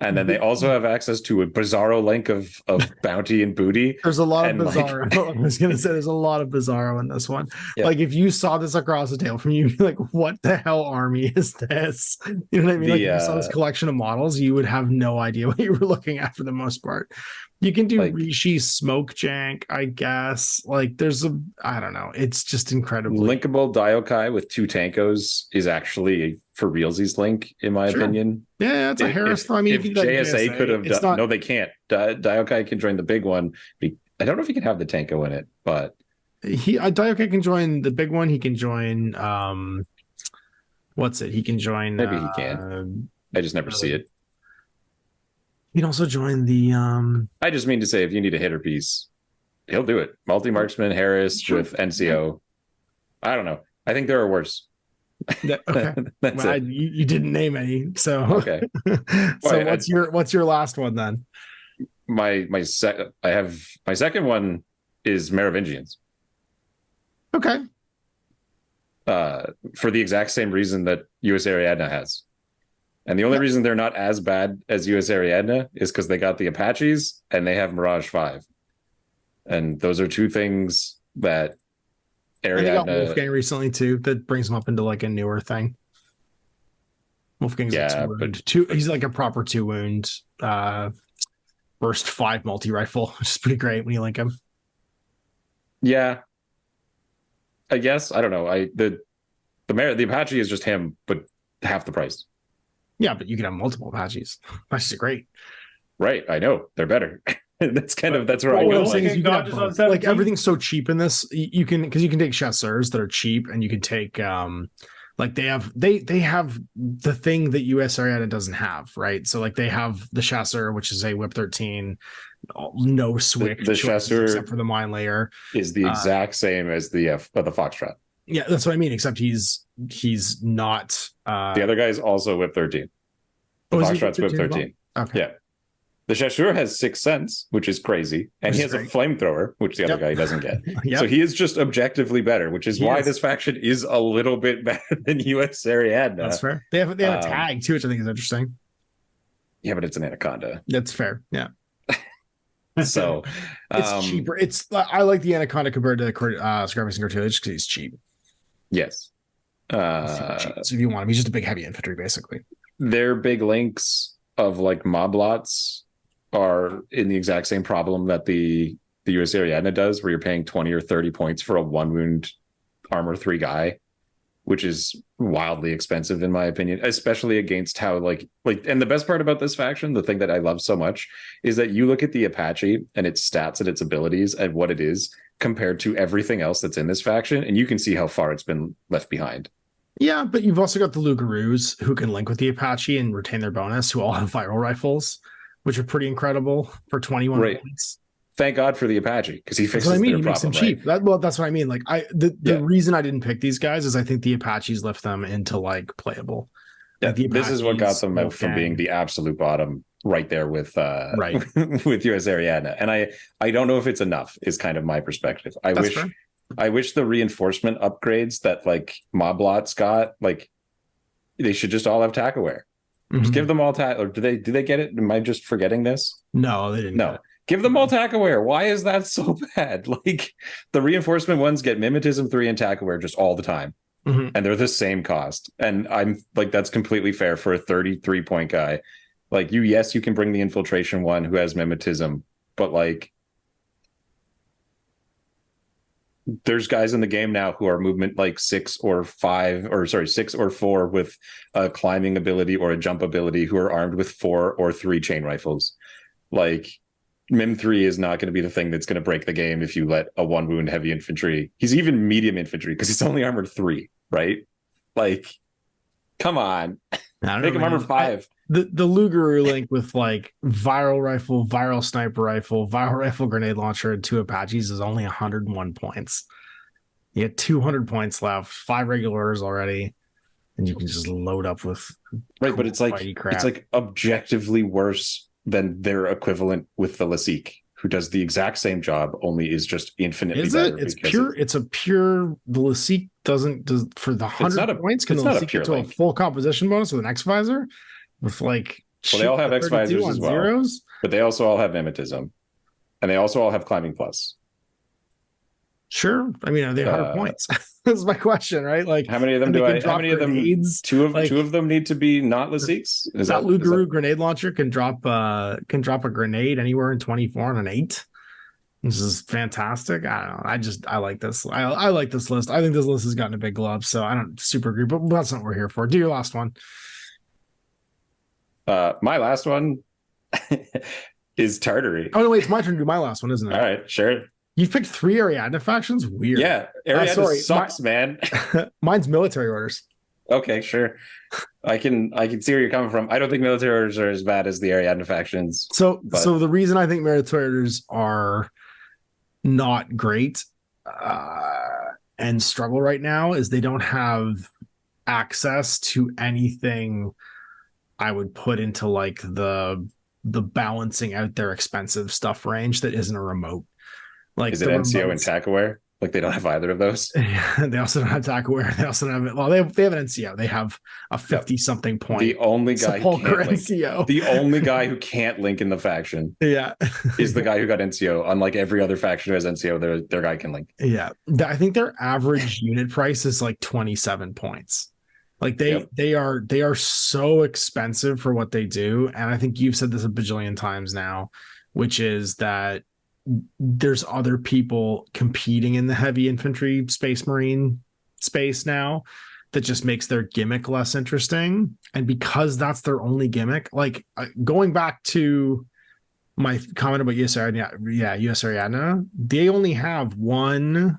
And then they also have access to a Bizarro link of bounty and booty. There's a lot of Bizarro. I was going to say there's a lot of Bizarro in this one. Yeah. Like if you saw this across the table from you, you'd be like, what the hell army is this? You know what I mean? Like if you saw this collection of models, you would have no idea what you were looking at for the most part. You can do Rishi Smoke Jank, I guess. Like there's I don't know. It's just incredible. Linkable Diokai with 2 Tankos is actually for realsies link, in my opinion. Yeah, it's a Harris. I mean, if JSA could have done, no, they can't. Diokai can join the big one. I don't know if he can have the Tanko in it, but Diokai can join the big one. He can join. What's it? He can join. Maybe he can. I just never see it. You can also join the. I just mean to say, if you need a hitter piece, he'll do it. Multi-marksman Harris with NCO. I don't know. I think there are worse. Okay. That's it. You didn't name any, so okay. So what's your last one then? My second one is Merovingians. Okay. For the exact same reason that US Ariadne has. And the only reason they're not as bad as US Ariadna is because they got the Apaches and they have Mirage 5. And those are two things that And they got Ariadna. Wolfgang recently too. That brings him up into like a newer thing. Wolfgang's Yeah, like he's like a proper 2-wound burst 5 multi-rifle, which is pretty great when you link him. Yeah. I guess. I don't know. The Apache is just him, but half the price. Yeah, but you can have multiple Apaches. Apaches are great. Right. I know. They're better. That's where I What go. I'm saying is you can have Dodges on both. Like 17? everything's so cheap in this. You can take chasseurs that are cheap, and you can take like they have the thing that US Ariana doesn't have, right? So like they have the chasseur, which is a whip 13, no switch, The chasseur except for the mine layer is the exact same as the Foxtrot. Yeah, that's what I mean. Except he's not. The other guy is also whip 13. The Foxtrot's whip 13. Well? Okay. Yeah. The chasseur has 6 cents, which is crazy, and he has a flamethrower, which the other guy doesn't get. So he is just objectively better, which is why this faction is a little bit better than US Ariadna. That's fair. They have a tag too, which I think is interesting. Yeah, but it's an Anaconda. That's fair. Yeah. So it's cheaper. I like the Anaconda compared to Scarface and Cartilage because he's cheap. Yes. So if you want him, he's just a big heavy infantry, basically. Their big links of like mob lots are in the exact same problem that the US Ariadna does, where you're paying 20 or 30 points for a 1-wound armor 3 guy, which is wildly expensive in my opinion, especially against how like and the best part about this faction, the thing that I love so much, is that you look at the Apache and its stats and its abilities and what it is compared to everything else that's in this faction, and you can see how far it's been left behind. Yeah, but you've also got the Lugaroos who can link with the Apache and retain their bonus, who all have viral rifles, which are pretty incredible for 21 points. Thank God for the Apache, because he fixes their problem. He makes them cheap. That's what I mean. Like the reason I didn't pick these guys is I think the Apaches lift them into like playable. Yeah, like this is what got them out from being the absolute bottom, right there with with US Ariadna. And I don't know if it's enough. Is kind of my perspective. I wish the reinforcement upgrades that like mob lots got, like they should just all have tack aware. Just give them all tack. Or do they get it? Am I just forgetting this? No, they didn't. No, give them all tack aware. Why is that so bad? Like the reinforcement ones get mimetism 3 and tack aware just all the time, and they're the same cost. And I'm like, that's completely fair for a 33 point guy. Like you can bring the infiltration one who has mimetism, but like there's guys in the game now who are movement like 6 or 4 with a climbing ability or a jump ability who are armed with 4 or 3 chain rifles. Like Mim 3 is not going to be the thing that's going to break the game if you let a 1-wound heavy infantry. He's even medium infantry because he's only armored 3, right? Like, come on. Make him armored 5. The Lugaroo link with like viral rifle, viral sniper rifle, viral rifle, grenade launcher, and 2 Apaches is only 101 points. You get 200 points left, 5 regulars already, and you can just load up with but it's like objectively worse than their equivalent with the Lasik, who does the exact same job, only is just infinitely better. It's pure. The Lasik doesn't for the 100 points. Can the Lasik get to a full composition bonus with an X visor? With like, they all have X visors as well, zeros? But they also all have mimetism, and they also all have climbing plus. Sure, I mean, are they 100 points? That's my question, right? Like, how many of them do I? How many of them? Two of them need to be not Lasiks. Is that Lugaroo grenade launcher can drop a grenade anywhere in 24 and an 8. This is fantastic. I don't know. I like this. I like this list. I think this list has gotten a big glove, so I don't super agree. But that's not what we're here for. Do your last one. My last one is Tartary. Oh no, wait, it's my turn to do my last one, isn't it? All right, sure. You picked 3 Ariadna factions? Weird. Yeah, Ariadna sucks, man. Mine's military orders. Okay, sure. I can see where you're coming from. I don't think military orders are as bad as the Ariadna factions. So the reason I think military orders are not great and struggle right now is they don't have access to anything I would put into like the balancing out their expensive stuff range that isn't a remote. Like, is it NCO and tack aware? Like they don't have either of those. They also don't have attack aware. They also don't have, well, they have an NCO. They have a 50 something point. The only guy who Sepulcher can't link. NCO. The only guy who can't link in the faction Yeah. is the guy who got NCO. Unlike every other faction who has NCO, their guy can link. Yeah. I think their average unit price is like 27 points. Like they are so expensive for what they do. And I think you've said this a bajillion times now, which is that there's other people competing in the heavy infantry space marine space now that just makes their gimmick less interesting. And because that's their only gimmick, like going back to my comment about US Ariadna, they only have 1,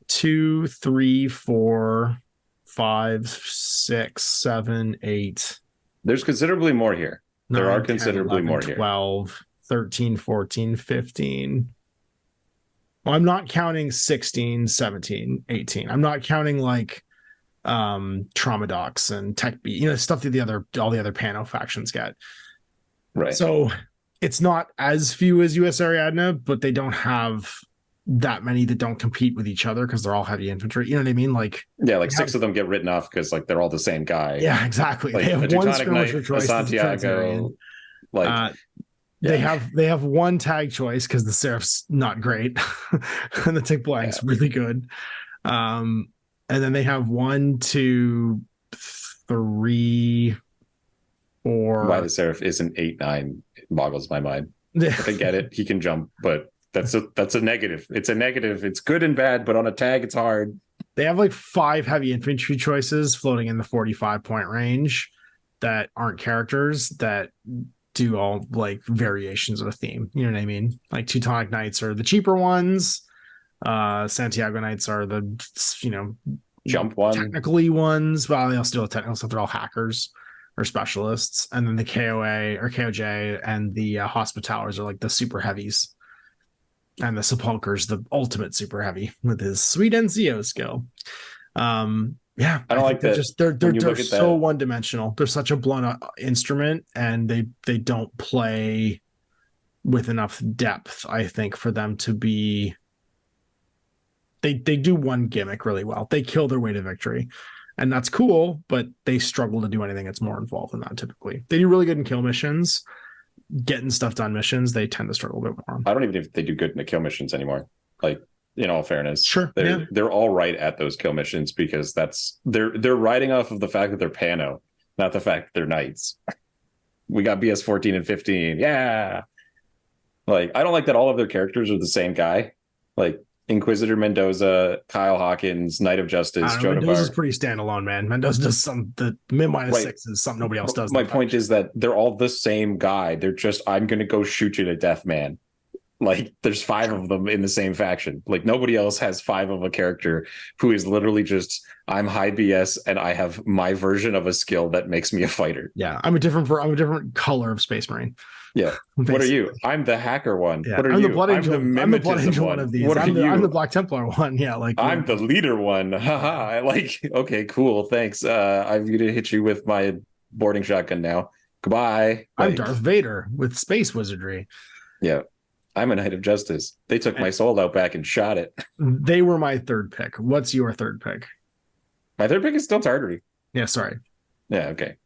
2, 3, 4, 5, 6, 7, 8. There's considerably more here. There are 10, considerably 11, more here. 12, 13, 14, 15. Well, I'm not counting 16, 17, 18. I'm not counting like Trauma Docs and Tech B, stuff that all the other Pano factions get. Right. So it's not as few as US Ariadna, but they don't have that many that don't compete with each other because they're all heavy infantry. You know what I mean? Like, yeah, like 6 of them get written off because like they're all the same guy. Yeah, exactly. Like, they have one skirmisher choice, Santiago. Like, they have one tag choice because the Seraph's not great, and the Tick Blank's really good. And then they have 1, 2, 3, 4. Why the Seraph isn't 8, 9 boggles my mind. Like, I get it, he can jump, but that's a negative. It's a negative. It's good and bad, but on a tag, it's hard. They have like 5 heavy infantry choices floating in the 45 point range that aren't characters that do all like variations of a theme. You know what I mean? Like Teutonic Knights are the cheaper ones. Santiago Knights are the jump one technically ones. Well, they also do a technical stuff. They're all hackers or specialists. And then the KOA or KOJ and the Hospitallers are like the super heavies. And the Sepulcher's the ultimate super heavy with his sweet NCO skill. Yeah, I don't like that. They're so one dimensional. They're such a blunt instrument, and they don't play with enough depth, I think, for them to be. They do one gimmick really well. They kill their way to victory, and that's cool. But they struggle to do anything that's more involved than that. Typically, they do really good in kill missions. Getting stuff done missions, they tend to struggle a bit more. I don't even think they do good in the kill missions anymore. Like, in all fairness, sure, they're all right at those kill missions because they're riding off of the fact that they're Pano, not the fact that they're knights. We got BS 14 and 15, yeah. Like, I don't like that all of their characters are the same guy. Like Inquisitor Mendoza, Kyle Hawkins, Knight of Justice, Joe Mendoza's pretty standalone, man. Mendoza does the -6 is something nobody else does. My point is that they're all the same guy. They're just, I'm going to go shoot you to death, man. Like, there's 5 of them in the same faction. Like, nobody else has 5 of a character who is literally just, I'm high BS and I have my version of a skill that makes me a fighter. Yeah, I'm a different color of Space Marine. Yeah. Basically. What are you? I'm the hacker one. Yeah. What are I'm you? The Blood Angel. I'm the Blood Angel one of these. What are you? I'm the Black Templar one. Yeah, like I'm the leader one. Haha. Like, okay, cool. Thanks. I'm gonna hit you with my boarding shotgun now. Goodbye. I'm Darth Vader with space wizardry. Yeah. I'm a Knight of Justice. They took my soul out back and shot it. They were my third pick. What's your third pick? My third pick is still Tartary. Yeah, sorry. Yeah, okay.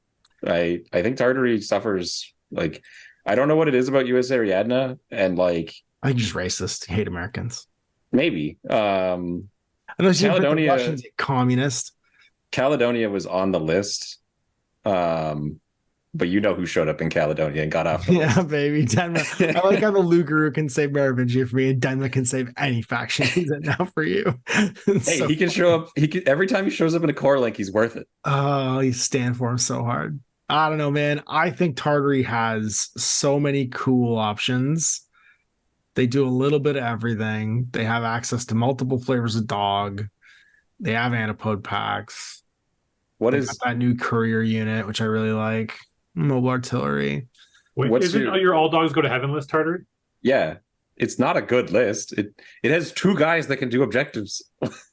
I think Tartary suffers, like, I don't know what it is about US Ariadna, and like, I think just racist, hate Americans. Maybe. Unless you pick the Russians, communist. Caledonia was on the list. But you know who showed up in Caledonia and got off the list. Baby. Denma. I like how the Lugaru can save Merovingia for me, and Denma can save any faction he's in now for you. Hey, so he can show up. Every time he shows up in a core link, he's worth it. Oh, you stand for him so hard. I don't know, man. I think Tartary has so many cool options. They do a little bit of everything. They have access to multiple flavors of dog. They have antipode packs. What is that new courier unit, which I really like? Mobile artillery. Wait, isn't your all dogs go to heaven list, Tartary? Yeah, it's not a good list. It has 2 guys that can do objectives.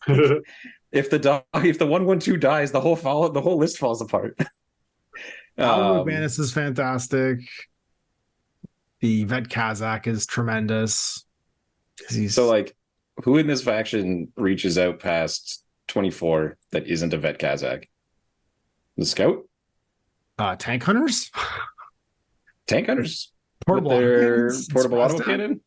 If the 112 dies, the whole list falls apart. Vanis is fantastic. The Vet Kazakh is tremendous. So like who in this faction reaches out past 24 that isn't a vet Kazakh? The scout? Tank hunters? Tank hunters? Portable With their autocannons? portable Smash autocannon?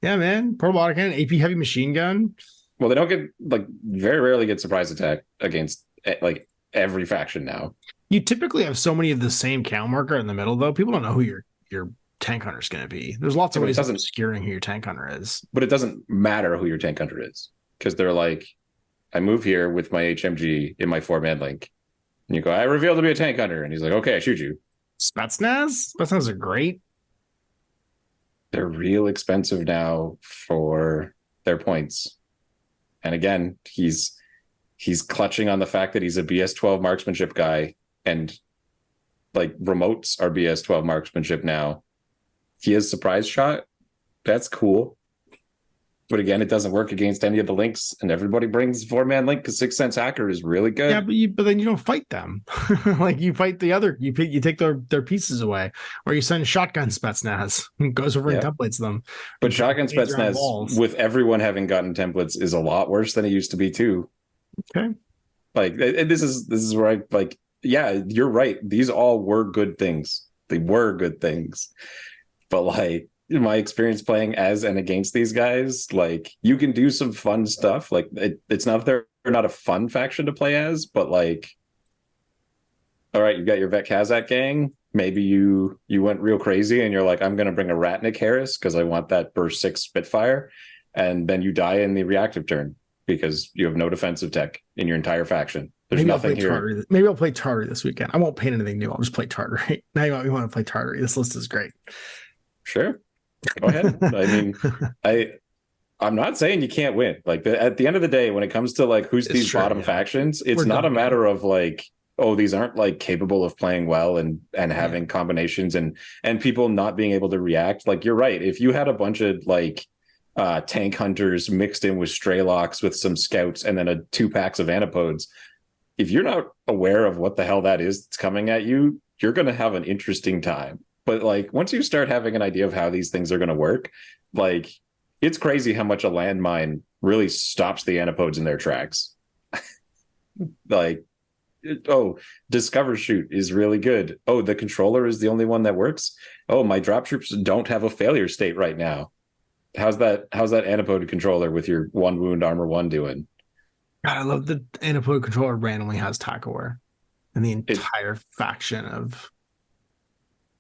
Yeah, man. Portable autocannon, AP heavy machine gun. Well, they don't get, like, very rarely get surprise attack against, like, every faction now. You typically have so many of the same count marker in the middle, though. People don't know who your tank hunter is going to be. There's lots of ways of obscuring who your tank hunter is. But it doesn't matter who your tank hunter is, because they're like, I move here with my HMG in my 4-man link. And you go, I reveal to be a tank hunter. And he's like, okay, I shoot you. Spetsnaz are great. They're real expensive now for their points. And again, he's clutching on the fact that he's a BS12 marksmanship guy, and like remotes are BS12 marksmanship now. He has surprise shot. That's cool. But again, it doesn't work against any of the links, and everybody brings 4-man link because 6 Sense Hacker is really good. Yeah, but then you don't fight them. Like you fight the other. You take their pieces away, or you send shotgun Spetsnaz and goes over and templates them. But shotgun Spetsnaz with everyone having gotten templates is a lot worse than it used to be too. Okay. Like this is where I like. Yeah, you're right. These all were good things. They were good things, but like, in my experience playing as and against these guys, like, you can do some fun stuff. Like, it's not they're not a fun faction to play as, but like, all right, you got your Vet Kazakh gang. Maybe you went real crazy and you're like, I'm going to bring a Ratnik Harris because I want that burst 6 Spitfire, and then you die in the reactive turn because you have no defensive tech in your entire faction. There's nothing here. Maybe I'll play Tartary this weekend. I won't paint anything new. I'll just play Tartary. Now you want to play Tartary. This list is great. Sure. Go ahead. I mean, I'm not saying you can't win. Like, at the end of the day, when it comes to like who's these bottom factions, it's not a matter of like, oh, these aren't like capable of playing well and having combinations and people not being able to react. Like, you're right. If you had a bunch of like tank hunters mixed in with Straylocks with some scouts and then 2 packs of Anapodes, if you're not aware of what the hell that is that's coming at you, you're going to have an interesting time. But like, once you start having an idea of how these things are going to work, like, it's crazy how much a landmine really stops the Anapodes in their tracks. Like, Discover Shoot is really good. Oh, the controller is the only one that works. Oh, my drop troops don't have a failure state right now. How's that Anapode controller with your 1 wound armor 1 doing? God, I love the Anapode controller randomly has tack aware, and the entire faction of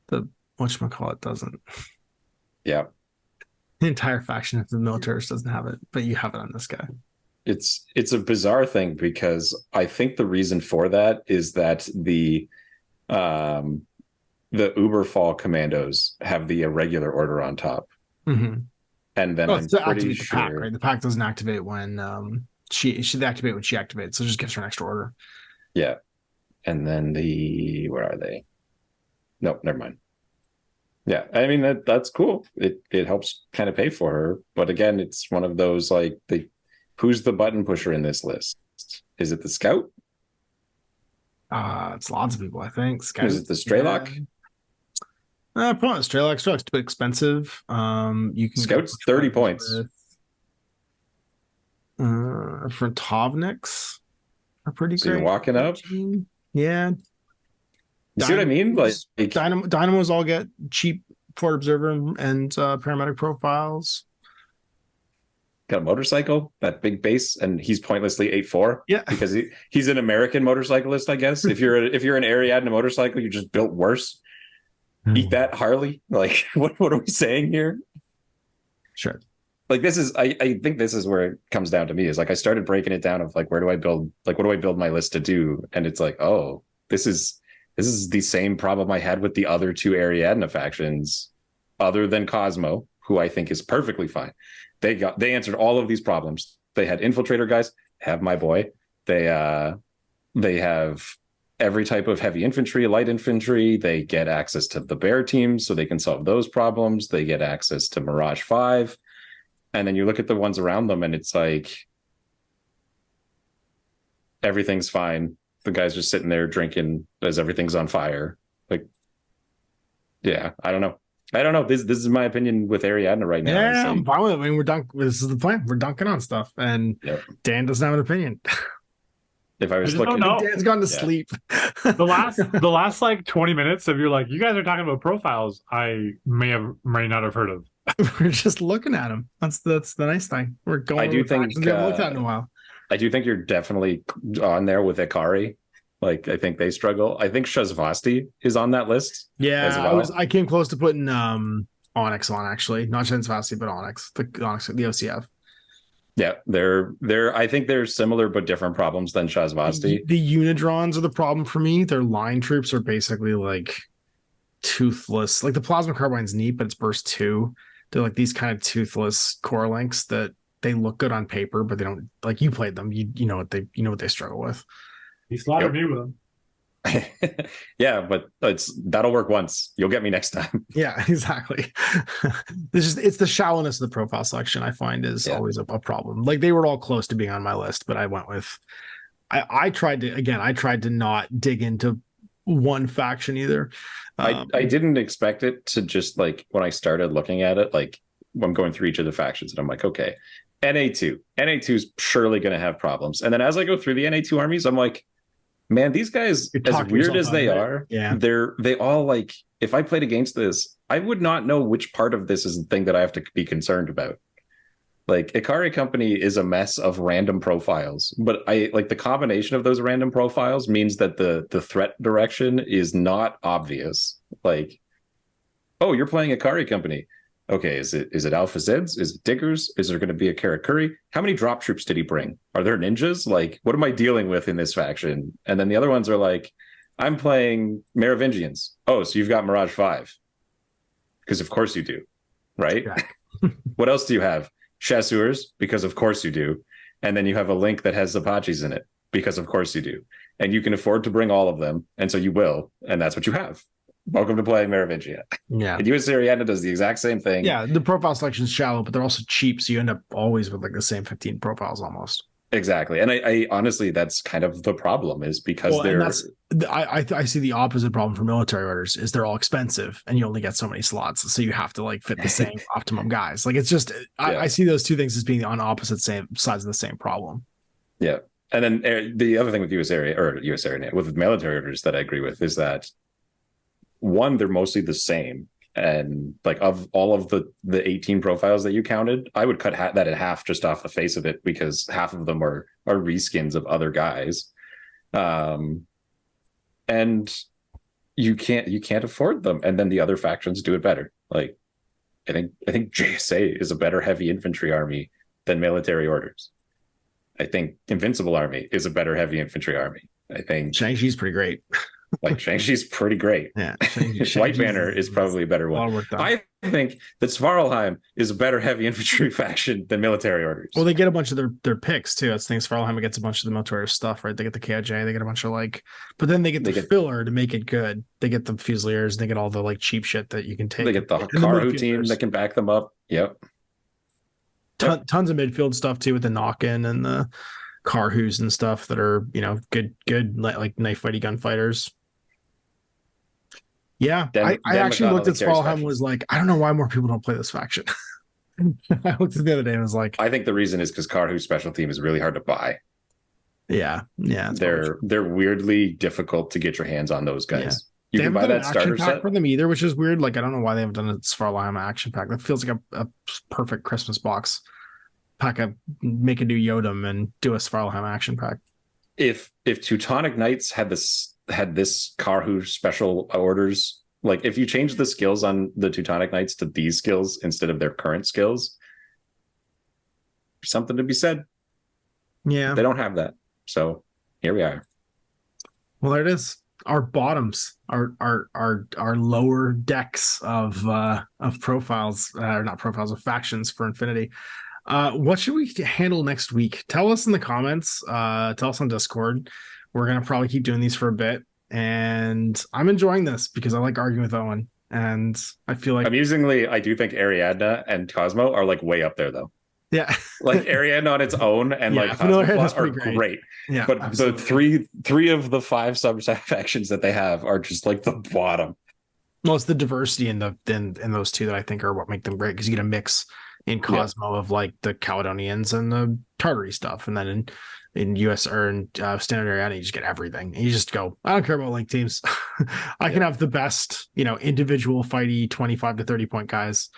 the whatchamacallit doesn't. Yeah. The entire faction of the militaries doesn't have it, but you have it on this guy. It's a bizarre thing because I think the reason for that is that the Uberfall commandos have the irregular order on top. Mm-hmm. And then I'm pretty sure the pack, right? The pack doesn't activate when she activate when she activates, so it just gives her an extra order. Yeah. And then where are they? Nope, never mind. Yeah, I mean that's cool. It helps kind of pay for her, but again, it's one of those like who's the button pusher in this list? Is it the scout? It's lots of people, I think. Scout. Is it the Straylock? Probably Straylock. Straylock's too expensive. You can Scout's 30 points. Frontovniks are pretty great. So you're walking up. Yeah. You see what I mean? Like Dynamos all get cheap Fort Observer and paramedic profiles. Got a motorcycle, that big base, and he's pointlessly 8-4. Yeah, because he's an American motorcyclist, I guess. If you're an Ariadne motorcycle, you're just built worse. Eat that, Harley. Like, what are we saying here? Sure. Like, this is I think this is where it comes down to me, is like I started breaking it down of like, where do I build, like, what do I build my list to do? And it's like, oh, this is the same problem I had with the other 2 Ariadne factions, other than Cosmo, who I think is perfectly fine. They answered all of these problems. They had infiltrator guys, have my boy. They have every type of heavy infantry, light infantry. They get access to the bear teams so they can solve those problems. They get access to Mirage 5. And then you look at the ones around them and it's like, everything's fine. The guy's just sitting there drinking as everything's on fire. Like, yeah, I don't know. I don't know. This is my opinion with Ariadna right now. Yeah, I'm fine with it. I mean, we're dunk. This is the plan. We're dunking on stuff, and Dan doesn't have an opinion. If I was looking, Dan's gone to sleep. the last like 20 minutes of you're like, you guys are talking about profiles I may not have heard of. We're just looking at them. That's the nice thing. We're going. I do think we haven't looked at it in a while. I do think you're definitely on there with Ikari. Like, I think they struggle. I think Shazvasti is on that list. Yeah, well. I came close to putting Onyx on, actually. Not Shazvasti, but Onyx. The OCF. Yeah, they're I think they're similar but different problems than Shazvasti. The Unidrons are the problem for me. Their line troops are basically like toothless. Like the Plasma Carbine's neat, but it's burst 2. They're like these kind of toothless core links that they look good on paper, but they don't, like, you played them. You know what they struggle with. You slaughtered me with them. Yeah, but that'll work once. You'll get me next time. Yeah, exactly. It's the shallowness of the profile selection I find is always a problem. Like, they were all close to being on my list, but I went with I tried to not dig into one faction either. I didn't expect it to just, like, when I started looking at it, like, I'm going through each of the factions and I'm like, okay, NA2 is surely going to have problems. And then as I go through the NA2 armies, I'm like, man, these guys, as weird as they are, they all, like, if I played against this, I would not know which part of this is the thing that I have to be concerned about. Like, Ikari Company is a mess of random profiles, but I like the combination of those random profiles means that the threat direction is not obvious. Like, oh, you're playing Ikari Company. Okay, is it Alpha Zeds? Is it Diggers? Is there going to be a Karakuri? How many drop troops did he bring? Are there ninjas? Like, what am I dealing with in this faction? And then the other ones are like, I'm playing Merovingians. Oh, so you've got Mirage 5. Because of course you do, right? Yeah. What else do you have? Chasseurs, because of course you do. And then you have a link that has Apaches in it, because of course you do. And you can afford to bring all of them, and so you will, and that's what you have. Welcome to playing Merovingia. Yeah. And US Ariadna does the exact same thing. Yeah, the profile selection is shallow, but they're also cheap, so you end up always with like the same 15 profiles almost. Exactly. And I honestly, that's kind of the problem, is because I see the opposite problem for military orders is they're all expensive and you only get so many slots. So you have to like fit the same optimum guys. Like, it's just, I see those two things as being on opposite sides of the same problem. Yeah. And then the other thing with US Ariadna, with military orders that I agree with is that, one, they're mostly the same. And like, of all of the 18 profiles that you counted, I would cut that in half just off the face of it, because half of them are reskins of other guys. And you can't afford them. And then the other factions do it better. Like, I think JSA is a better heavy infantry army than military orders. I think Invincible Army is a better heavy infantry army. I think Shang-Chi's pretty great. Like, Shang-Chi's pretty great. Yeah, White Banner is probably a better one. I think that Svartalheim is a better heavy infantry faction than military orders. Well, they get a bunch of their picks too. That's the thing. Svartalheim gets a bunch of the military stuff, right? They get the KIJ, they get a bunch of but then they get the filler to make it good. They get the Fusiliers, they get all the like cheap shit that you can take. They get the Karu team that can back them up. Yep. Tons of midfield stuff too, with the knock-in and the Karhus and stuff that are, good like knife fighty gunfighters. Yeah, I actually looked at Svartalheim and was like, I don't know why more people don't play this faction. I looked at the other day and was like, I think the reason is because Karhu's special team is really hard to buy. Yeah. They're weirdly difficult to get your hands on those guys. Yeah. You can buy that starter set for them either, which is weird. Like, I don't know why they haven't done a Svartalheim action pack. That feels like a perfect Christmas box. Make a new Yodam and do a Svartalheim action pack. If Teutonic Knights had this Karhu special orders, like, if you change the skills on the Teutonic Knights to these skills instead of their current skills, something to be said. Yeah, they don't have that, so here we are. Well, there it is. Our bottoms, our lower decks of profiles, or not profiles, of factions for Infinity. What should we handle next week? Tell us in the comments. Tell us on Discord. We're going to probably keep doing these for a bit. And I'm enjoying this because I like arguing with Owen. And I feel like... Amusingly, I do think Ariadna and Cosmo are like way up there, though. Yeah. Like, Ariadna on its own and like Cosmo are great. Yeah, but absolutely. The three of the 5 sub factions that they have are just like the bottom. Well, it's the diversity in those two that I think are what make them great, because you get a mix in Cosmo of like the Caledonians and the Tartary stuff, and then in US or in Standard Ariana, you just get everything. And you just go, I don't care about link teams. I can have the best, individual fighty 25 to 30 point guys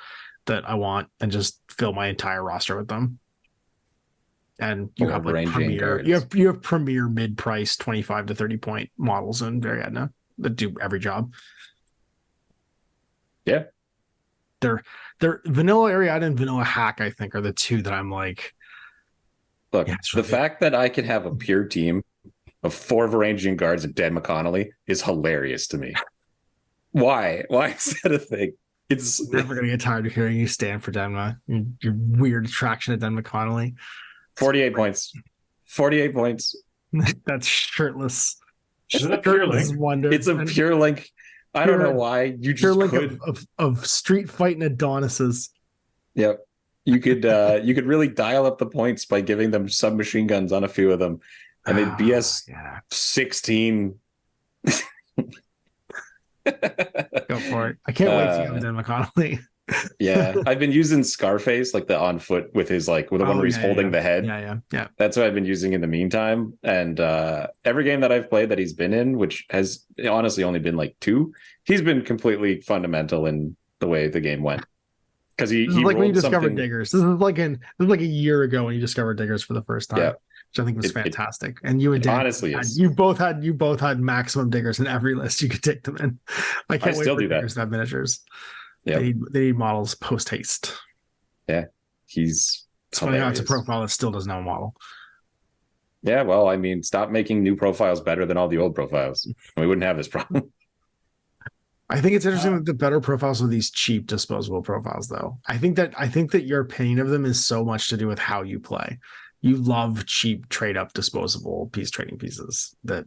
that I want and just fill my entire roster with them. And you have like premier, you have premier mid-price 25 to 30 point models in Ariadna that do every job. Yeah. They're vanilla Ariadna and vanilla Hack, I think, are the two that I'm like. Look, the fact that I can have a pure team of 4 Varangian guards and Dan McConnelly is hilarious to me. Why? Why is that a thing? It's never gonna get tired of hearing you stand for Denma. Your weird attraction to Dan McConnelly. 48 points. 48 points. That's shirtless. Is it a pure link? Wonder. It's a pure link. I don't know why. You just could of street fighting Adonises. Yep. You could really dial up the points by giving them submachine guns on a few of them, and they'd BS 16. Go for it. I can't wait to see Dan McConnelly. Yeah, I've been using Scarface, like the on foot with his with the one where he's holding the head. Yeah. That's what I've been using in the meantime. And every game that I've played that he's been in, which has honestly only been like 2, he's been completely fundamental in the way the game went. Because he like when you discovered Diggers. This is like a year ago when you discovered Diggers for the first time. Yeah. Which I think was fantastic. And you and Dan, honestly, you both had maximum Diggers in every list you could take them in. I can't wait for Diggers to have miniatures. Yeah, they need models post haste. Yeah, it's funny how it's a profile that still doesn't have a model. Yeah, well, I mean, stop making new profiles better than all the old profiles, and we wouldn't have this problem. I think it's interesting that the better profiles are these cheap disposable profiles, though. I think that your opinion of them is so much to do with how you play. You love cheap trade up disposable trading pieces that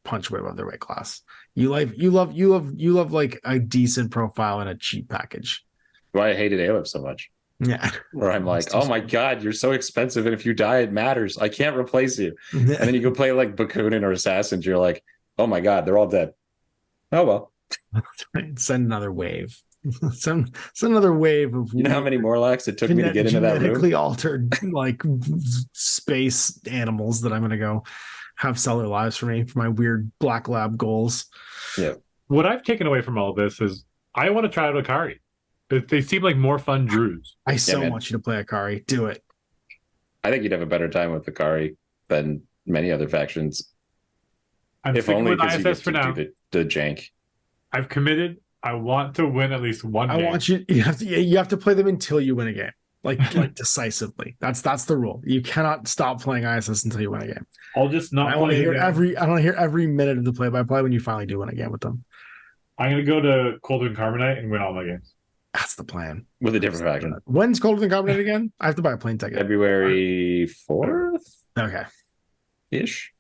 punch way above their weight class. You love like a decent profile in a cheap package. Why I hated Aleph so much. Yeah. Where I'm like, oh my God, you're so expensive, and if you die, it matters. I can't replace you. And then you go play like Bakunin or Assassins, you're like, oh my God, they're all dead. Oh well. Send another wave. Send another wave of. You know how many Morlocks it took me to get into that room? Genetically altered like space animals that I'm gonna go have sell their lives for me for my weird black lab goals. Yeah. What I've taken away from all of this is I want to try out Akari. They seem like more fun Druids. I want you to play Akari. Do it. I think you'd have a better time with Akari than many other factions. I'm if only because you get to do the jank. I've committed. I want to win at least one game. I want you have to play them until you win a game. Like decisively. That's the rule. You cannot stop playing ISS until you win a game. I'll just not. I want to hear every minute of the play-by-play when you finally do win a game with them. I'm gonna go to Coldren Carbonite and win all my games. That's the plan. With a different faction. When's Coldren Carbonite again? I have to buy a plane ticket. February 4th. Okay. Ish.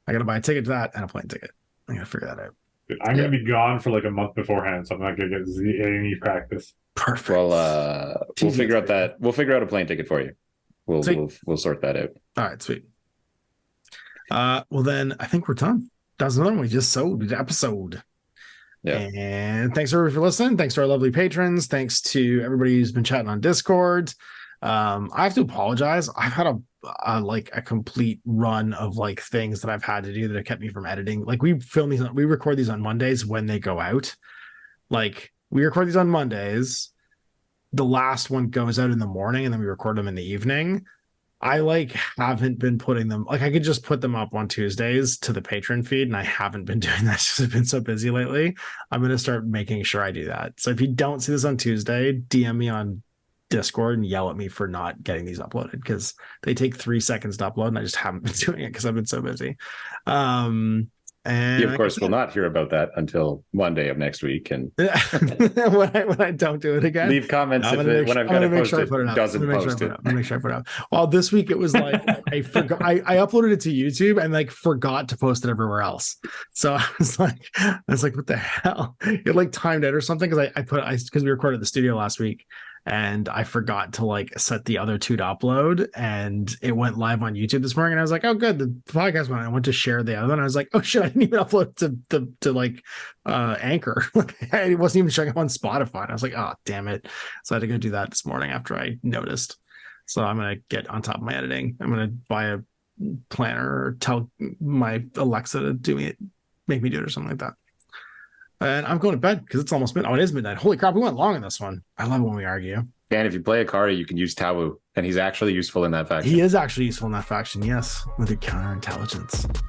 I gotta buy a ticket to that and a plane ticket. I gotta figure that out. I'm gonna be gone for like a month beforehand, so I'm not gonna get any practice. Perfect. Well, we'll figure out that. We'll figure out a plane ticket for you. We'll sort that out. All right, sweet. Well then, I think we're done. That's another one we just sold the episode. Yeah. And thanks everybody for listening. Thanks to our lovely patrons. Thanks to everybody who's been chatting on Discord. I have to apologize. I've had a complete run of like things that I've had to do that have kept me from editing. Like we record these on Mondays when they go out. Like we record these on Mondays. The last one goes out in the morning and then we record them in the evening. I haven't been putting them, I could just put them up on Tuesdays to the patron feed, and I haven't been doing that because I've been so busy lately. I'm going to start making sure I do that. So if you don't see this on Tuesday, DM me on Discord and yell at me for not getting these uploaded, because they take 3 seconds to upload and I just haven't been doing it because I've been so busy. And you, of course, will not hear about that until Monday of next week. And when I don't do it again, leave comments when I've got to post it. Doesn't post it. Let me make sure I put it up. Well, this week it was like I forgot. I uploaded it to YouTube and forgot to post it everywhere else. So I was like, what the hell? It timed out or something because because we recorded at the studio last week, and I forgot to like set the other two to upload, and it went live on YouTube this morning. And I was like, oh, good, the podcast went. I went to share the other one. I was like, oh shit, I didn't even upload to like Anchor. It wasn't even showing up on Spotify. And I was like, oh damn it. So I had to go do that this morning after I noticed. So I'm gonna get on top of my editing. I'm gonna buy a planner or tell my Alexa to do it, make me do it or something like that. And I'm going to bed because it's almost midnight. Oh, it is midnight. Holy crap, we went long in this one. I love when we argue. And if you play Akari, you can use Tawu, and he's actually useful in that faction. He is actually useful in that faction, yes, with your counterintelligence.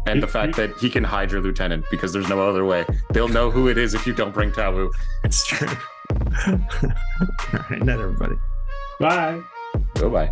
And the fact that he can hide your lieutenant because there's no other way. They'll know who it is if you don't bring Tawu. It's true. All right, night, everybody. Bye. Bye-bye.